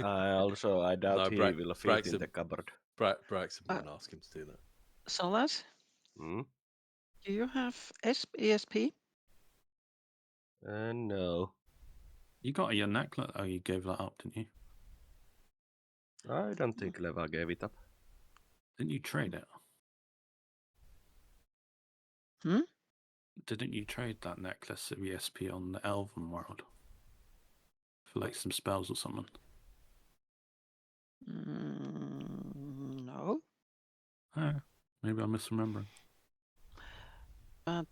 I doubt No, he will fit in Braxon. the cupboard. Braxon Uh, wouldn't ask him to do that. Solas, Hmm? do you have ESP? No. You got your necklace. Oh, you gave that up, didn't you? I don't think Leva gave it up. Didn't you trade it? Hmm? Didn't you trade that necklace of ESP on the Elven world? For like some spells or something? No, Oh, maybe I'm misremembering. but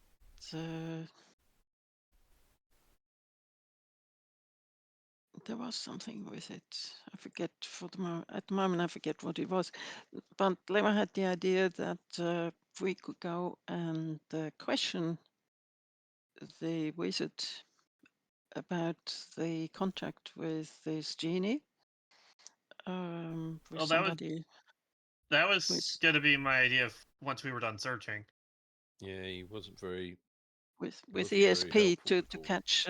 there was something with it. I forget at the moment. I forget what it was. But Lema had the idea that we could go and question the wizard about the contract with this genie. With Well, somebody that was with going to be my idea once we were done searching. Yeah, he wasn't very. with wasn't very ESP helpful to before. catch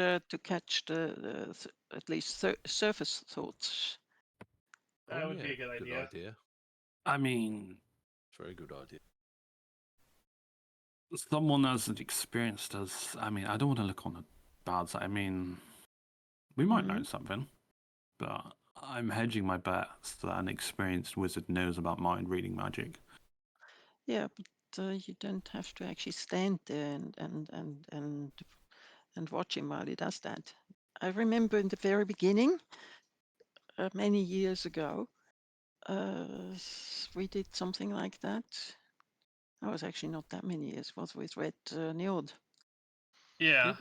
the at least surface thoughts. That Oh, would yeah, be a good idea. I mean, It's a very good idea. someone as experienced as. I mean, I don't want to look on the bad side. I mean, we might Mhm. learn something, but I'm hedging my bets that an experienced wizard knows about mind reading magic. Yeah, but you don't have to actually stand there and watch him while he does that. I remember in the very beginning, many years ago, we did something like that. That was actually not that many years. Was with Red Njord. Yeah.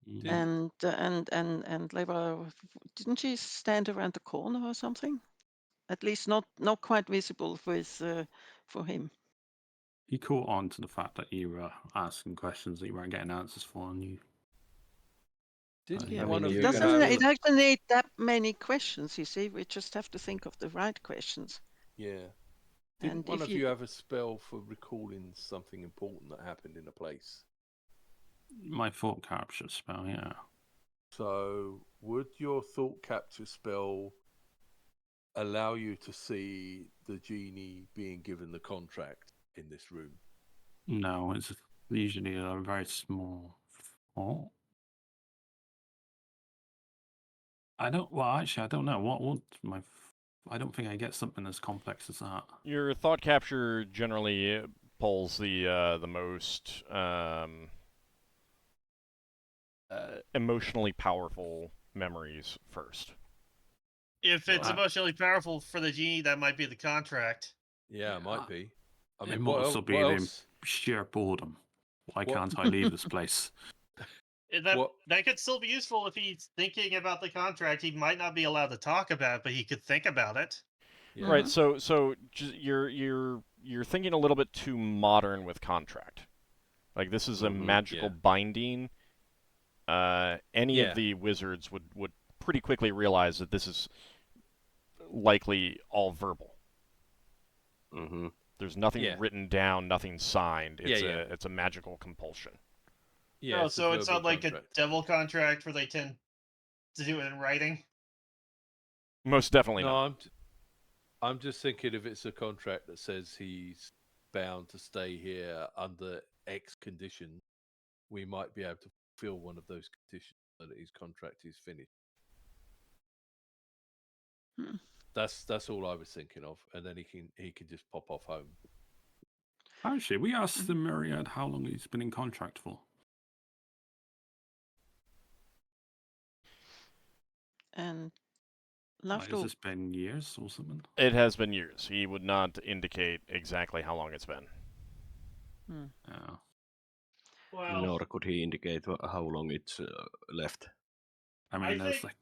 Didn't- And Leva, didn't she stand around the corner or something? At least not quite visible with for him. He caught on to the fact that you were asking questions that you weren't getting answers for, and you. Didn't Yeah, one mean, of you you can Doesn't have? it actually need that many questions? You see, we just have to think of the right questions. Yeah. Didn't And one if of you have a spell for recalling something important that happened in a place? My thought capture spell, yeah. So, would your thought capture spell allow you to see the genie being given the contract in this room? No, it's usually a very small thought. I don't. Well, actually, I don't know. What my. I don't think I get something as complex as that. Your thought capture generally pulls the most emotionally powerful memories first. If it's Wow. emotionally powerful for the genie, that might be the contract. Yeah, it might be. I It mean, might what also be what the else? sheer boredom. Why What- can't I leave this place? What? That could still be useful if he's thinking about the contract. He might not be allowed to talk about it, but he could think about it. Yeah. Right. So just, you're thinking a little bit too modern with contract. Like this is a Mhm, magical yeah. binding. Any Yeah. of the wizards would pretty quickly realize that this is likely all verbal. mhm. There's nothing Yeah. written down, nothing signed. It's Yeah, yeah. it's a magical compulsion. Yeah. Oh, a so it's verbal not like contract. a devil contract where they tend to do it in writing. Most definitely No, not. I'm just thinking if it's a contract that says he's bound to stay here under X condition, we might be able to fulfill one of those conditions so that his contract is finished. That's all I was thinking of, and then he can just pop off home. Actually, we asked the Myriad how long he's been in contract for. And Like, has Lafdul, this been years or something? It has been years. He would not indicate exactly how long it's been. Yeah. Well, Nor could he indicate how long it's left. I mean, I there's think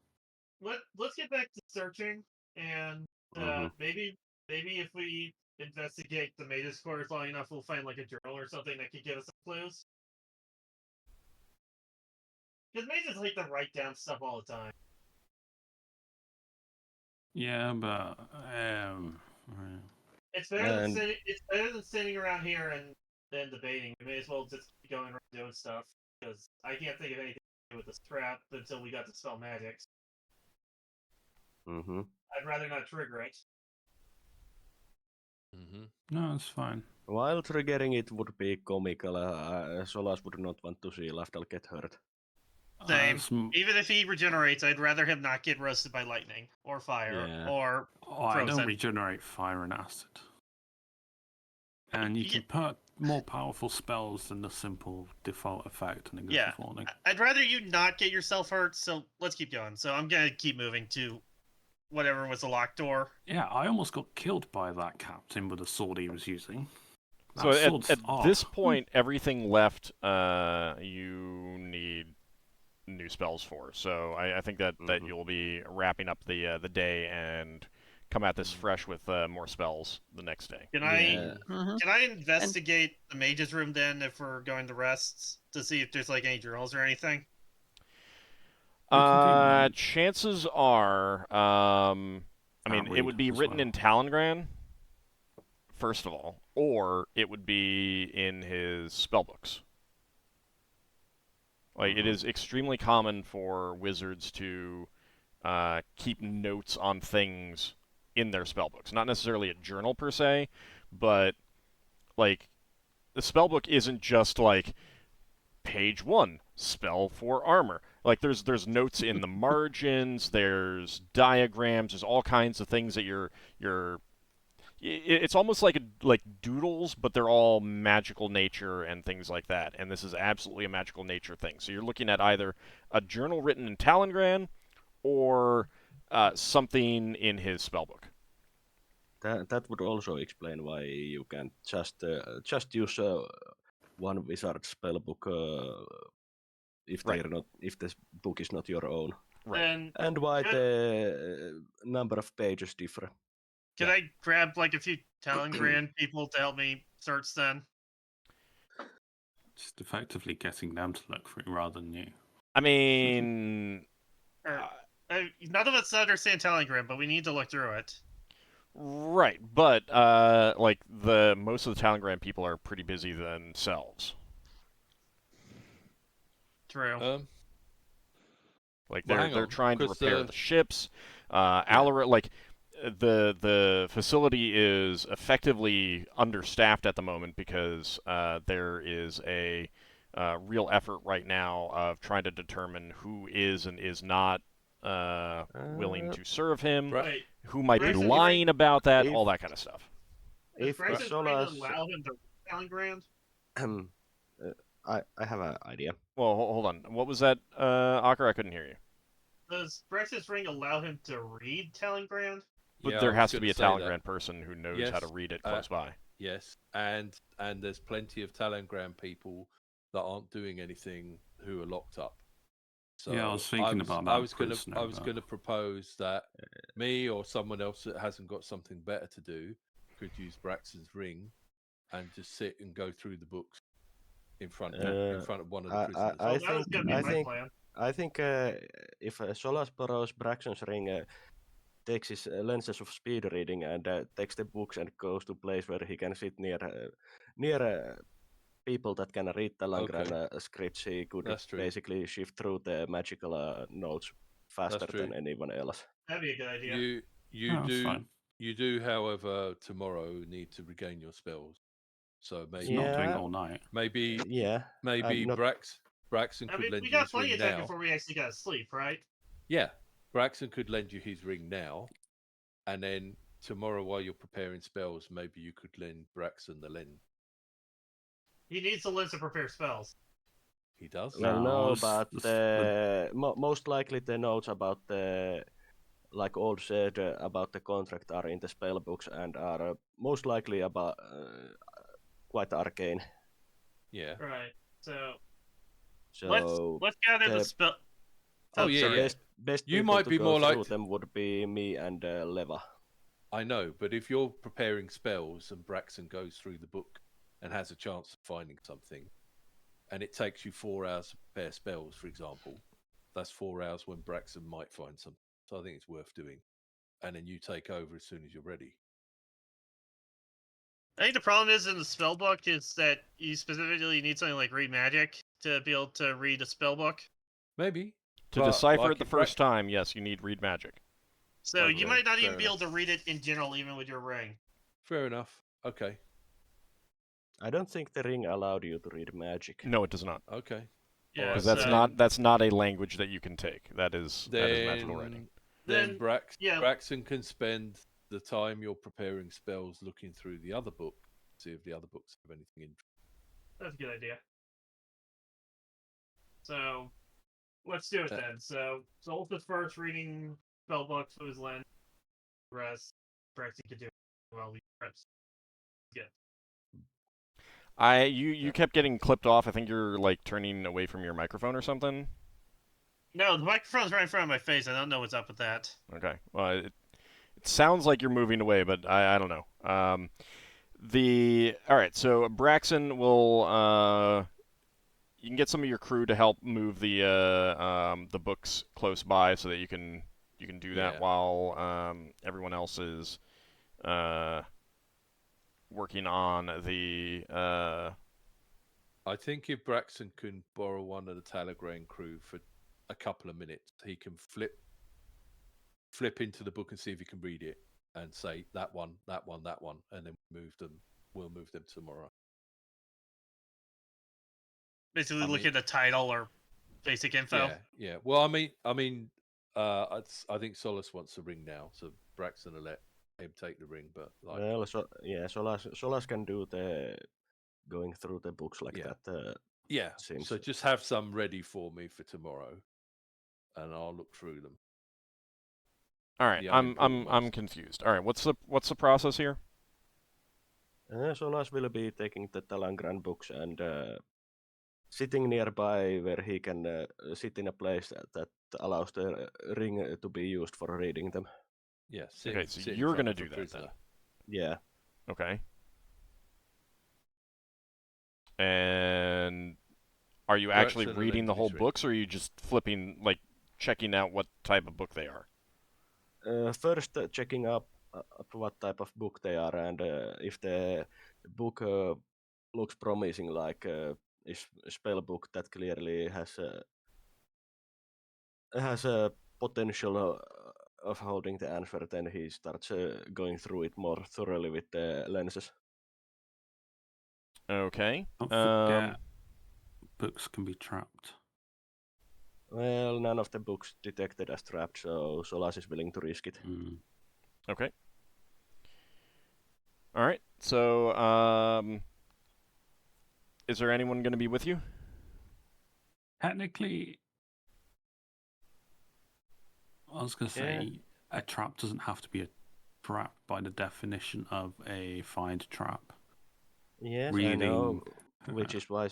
like, let's get back to searching, and Mhm. maybe if we investigate the Mage's quarters long enough, we'll find like a journal or something that could give us some clues. Because Mages like to write down stuff all the time. yeah, but It's better than And- sitting around here and then debating. We may as well just be going around doing stuff, because I can't think of anything to do with this trap until we got to spell magics. Mm-hmm. I'd rather not trigger it. Mm-hmm. no, it's fine. While triggering it would be comical, Solas would not want to see Lafdul get hurt. Same. Some- Even if he regenerates, I'd rather him not get roasted by lightning or fire Yeah. or Oh, I don't frozen. regenerate fire and acid. And you can put more powerful spells than the simple default effect and Yeah. of warning. I'd rather you not get yourself hurt, so let's keep going. So I'm gonna keep moving to whatever was the locked door. Yeah, I almost got killed by that captain with the sword he was using. So That sword's at off. this point, everything left you need new spells for. So I think that Mhm. you'll be wrapping up the day and come at this fresh with more spells the next day. Can Yeah. can I investigate the mage's room then if we're going to rest to see if there's like any journals or anything? We can do- Chances are, I mean, it read would be as written well. in Talengran, first of all, or it would be in his spellbooks. Like, it is extremely common for wizards to keep notes on things in their spellbooks. Not necessarily a journal per se, but like the spellbook isn't just like page 1, spell for armor. Like there's notes in the margins, there's diagrams, there's all kinds of things that you're it's almost like doodles, but they're all magical nature and things like that. And this is absolutely a magical nature thing. So you're looking at either a journal written in Talengran or something in his spellbook. That would also explain why you can't just use one wizard spellbook if Right. they're not if this book is not your own, Right. and why Good. the number of pages differ. Can I grab like a few Talengran people to help me search then? Just effectively getting them to look for it rather than you. I mean, None of us understand Talengran, but we need to look through it. right, but like the most of the Talengran people are pretty busy themselves. True. Like Well, hang they're on, trying to 'cause repair the- the ships. Alaric, like the facility is effectively understaffed at the moment because there is a real effort right now of trying to determine who is and is not willing to serve him, Wait, who might be Braxon, lying about that, if- all that kind of stuff. is If Braxon trying to Solas, allow him to read Talengran? I have an idea. Well, hold on. What was that, Ockar? I couldn't hear you. Does Braxon's ring allow him to read Talengran? But Yeah, I there was has to gonna be a say that. Talengran person who knows how to Yes, read it close by. Yes, and there's plenty of Talengran people that aren't doing anything who are locked up. So Yeah, I was thinking about that I was prisoner, I was but- gonna propose that me or someone else that hasn't got something better to do could use Braxton's ring and just sit and go through the books in front of one of the prisoners. I That was think gonna be I my think plan. I think if Solas borrows Braxton's ring, takes his lenses of speed reading and takes the books and goes to a place where he can sit near people that can read Talengran scripts, he could That's true. basically shift through the magical notes faster true. than anyone else. That'd be a good idea. You that's fine. you do, however, tomorrow need to regain your spells. So It's maybe not doing Yeah. all night. maybe Yeah, maybe not- Braxton I could mean, lend we you got his plenty ring of time now. before we actually got to sleep, right? Yeah, Braxton could lend you his ring now, And then tomorrow, while you're preparing spells, maybe you could lend Braxon the lens. He needs the lens to prepare spells. He does. Well, No, no, it's- but it's most likely the notes about the, like Old said, about the contract are in the spell books and are most likely about quite arcane. Yeah. Right. So So let's gather the the- spell. Oh, yeah, the yeah. best You people might to be go more through like to- them would be me and Leva. I know, but if you're preparing spells and Braxon goes through the book and has a chance of finding something, and it takes you 4 hours to prepare spells, for example, that's 4 hours when Braxon might find something. So I think it's worth doing. And then you take over as soon as you're ready. I think the problem is in the spell book is that you specifically need something like read magic to be able to read a spell book. Maybe. To but decipher like it the if first time, yes, you need read magic. So you Okay, might not even fair be able to read it in general, even with your ring. Fair enough. Okay. I don't think the ring allowed you to read magic. No, it does not. Okay. Yeah, Alright, Because so- that's not a language that you can take. That is magical writing. Then yeah. Braxon can spend the time you're preparing spells looking through the other book, see if the other books have anything in. That's a good idea. So let's do it then. So Zolta's first reading spell books with his lens. The rest Braxton can do while we preps. You kept getting clipped off. I think you're like turning away from your microphone or something. No, the microphone's right in front of my face. I don't know what's up with that. Okay. Well, it sounds like you're moving away, but I don't know. All right. So Braxon will you can get some of your crew to help move the books close by so that you can do that Yeah. while everyone else is working on the I think if Braxon can borrow one of the Talagrain crew for a couple of minutes, he can flip into the book and see if he can read it and say that one, and then we'll move them tomorrow. Basically, I look mean- at the title or basic info. Yeah. Well, I mean, I think Solas wants the ring now, so Braxon will let him take the ring. But like, Well, Solas can do the going through the books like Yeah. that. yeah. seems- So just have some ready for me for tomorrow, and I'll look through them. All right, the I'm unimportant ones. confused. All right, what's the process here? Solas will be taking the Talangran books and sitting nearby where he can sit in a place that allows the ring to be used for reading them. Yeah. Okay, so sit in you're front gonna of a do that prisoner. then. Yeah. Okay. And are you actually Braxton reading the lends whole his ring. books, or are you just flipping, like, checking out what type of book they are? First, checking up what type of book they are, and if the book looks promising, like is a spell book that clearly has a potential of holding the answer, then he starts going through it more thoroughly with the lenses. Okay. Don't forget, books can be trapped. Well, none of the books detected as trapped, so Solas is willing to risk it. Mm. Okay. All right. So, is there anyone going to be with you? Technically, I was going to Yeah. say a trap doesn't have to be a trap by the definition of a find trap. Yes, I Reading. know, which is why,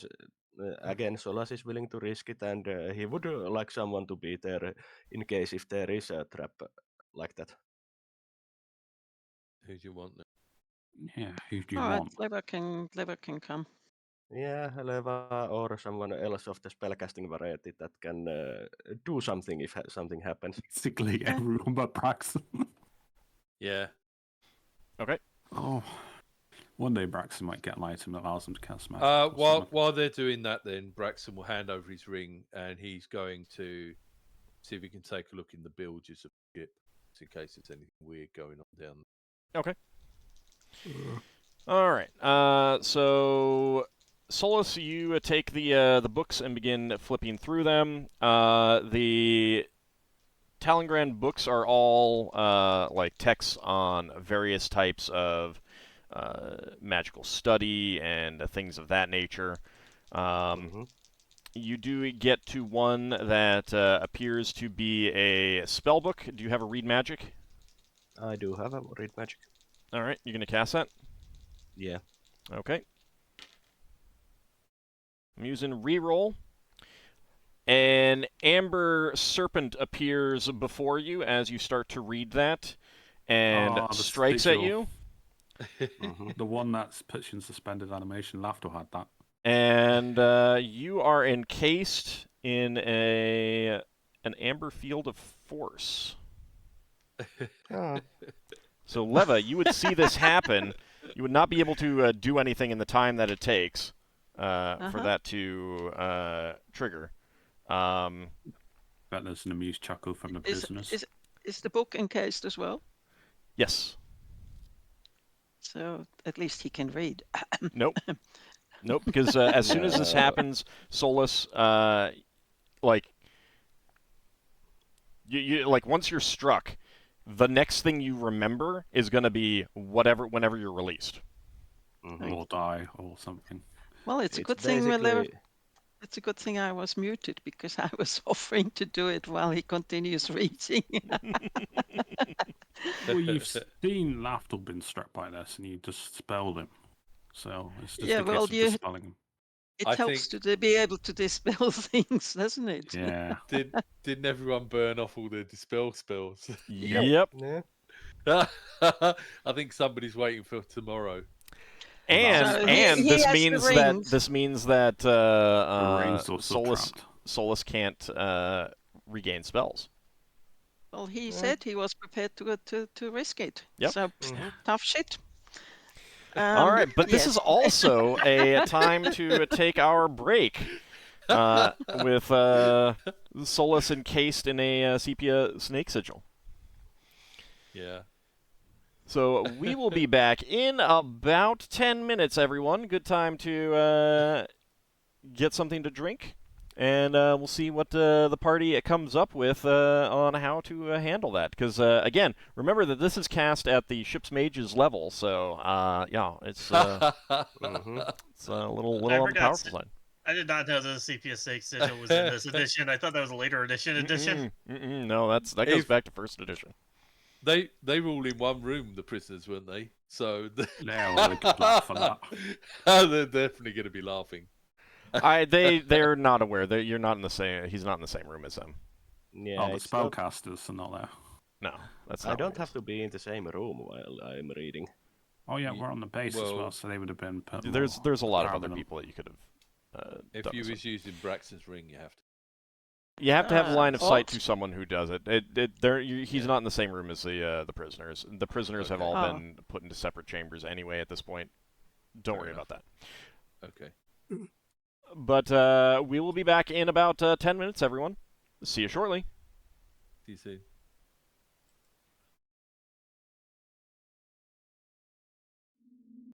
again, Solas is willing to risk it, and he would like someone to be there in case if there is a trap like that. Who do you want? Then? Yeah, who do you All right, want? Lever can come. Yeah, Leva or someone else of the spellcasting variety that can do something if something happens. Basically, everyone but Braxon. Yeah. Okay. Oh, one day Braxon might get an item that allows him to cast magic. or While something. they're doing that, then Braxon will hand over his ring, and he's going to see if he can take a look in the bilges of the ship, just in case there's anything weird going on down there. Okay. All right. So, Solas, you take the books and begin flipping through them. The Talongrand books are all like texts on various types of magical study and things of that nature. You do get to one that appears to be a spell book. Do you have a read magic? I do have a read magic. All right, you're gonna cast that. Yeah. Okay. I'm using reroll. An amber serpent appears before you as you start to read that, and the strikes at you. The one that's puts you in suspended animation. Lafdul had that. And you are encased in an amber field of force. So, Leva, you would see this happen. You would not be able to do anything in the time that it takes for that to trigger. Bet there's an amused chuckle from the prisoners. Is the book encased as well? Yes. So at least he can read. Nope. Nope, because as soon as this happens, Solas, like, you like once you're struck, the next thing you remember is going to be whenever you're released. Or die or something. Well, it's a good thing. It's a good thing I was muted because I was offering to do it while he continues reading. Well, you've seen Lafdul been struck by this, and you just spelled him. So it's just a case of dispelling him. It helps to be able to dispel things, doesn't it? Yeah. Didn't everyone burn off all the dispel spells? Yep. I think somebody's waiting for tomorrow. And this means that Solas can't regain spells. Well, he said he was prepared to risk it. Yep. So tough shit. All right, but this is also a time to take our break with Solas encased in a sepia snake sigil. Yeah. So we will be back in about 10 minutes, everyone. Good time to get something to drink, and we'll see what the party comes up with on how to handle that. Because, again, remember that this is cast at the ship's mage's level, so, yeah, it's a little on the powerful side. I did not know the CPS 6 sigil was in this edition. I thought that was a later edition. No, that goes back to first edition. They were all in one room, the prisoners, weren't they? So yeah, well, they could laugh on that. They're definitely going to be laughing. They're not aware. You're not in the same. He's not in the same room as them. Yeah, the spellcasters are not there. No, that's not. I don't have to be in the same room while I'm reading. Oh yeah, we're on the base as well, so they would have been. There's a lot of other people that you could have. If you was using Braxon's ring, you have to. You have to have line of sight to someone who does it. He's not in the same room as the prisoners. The prisoners have all been put into separate chambers anyway at this point. Don't worry about that. Okay. But we will be back in about 10 minutes, everyone. See you shortly. See you soon.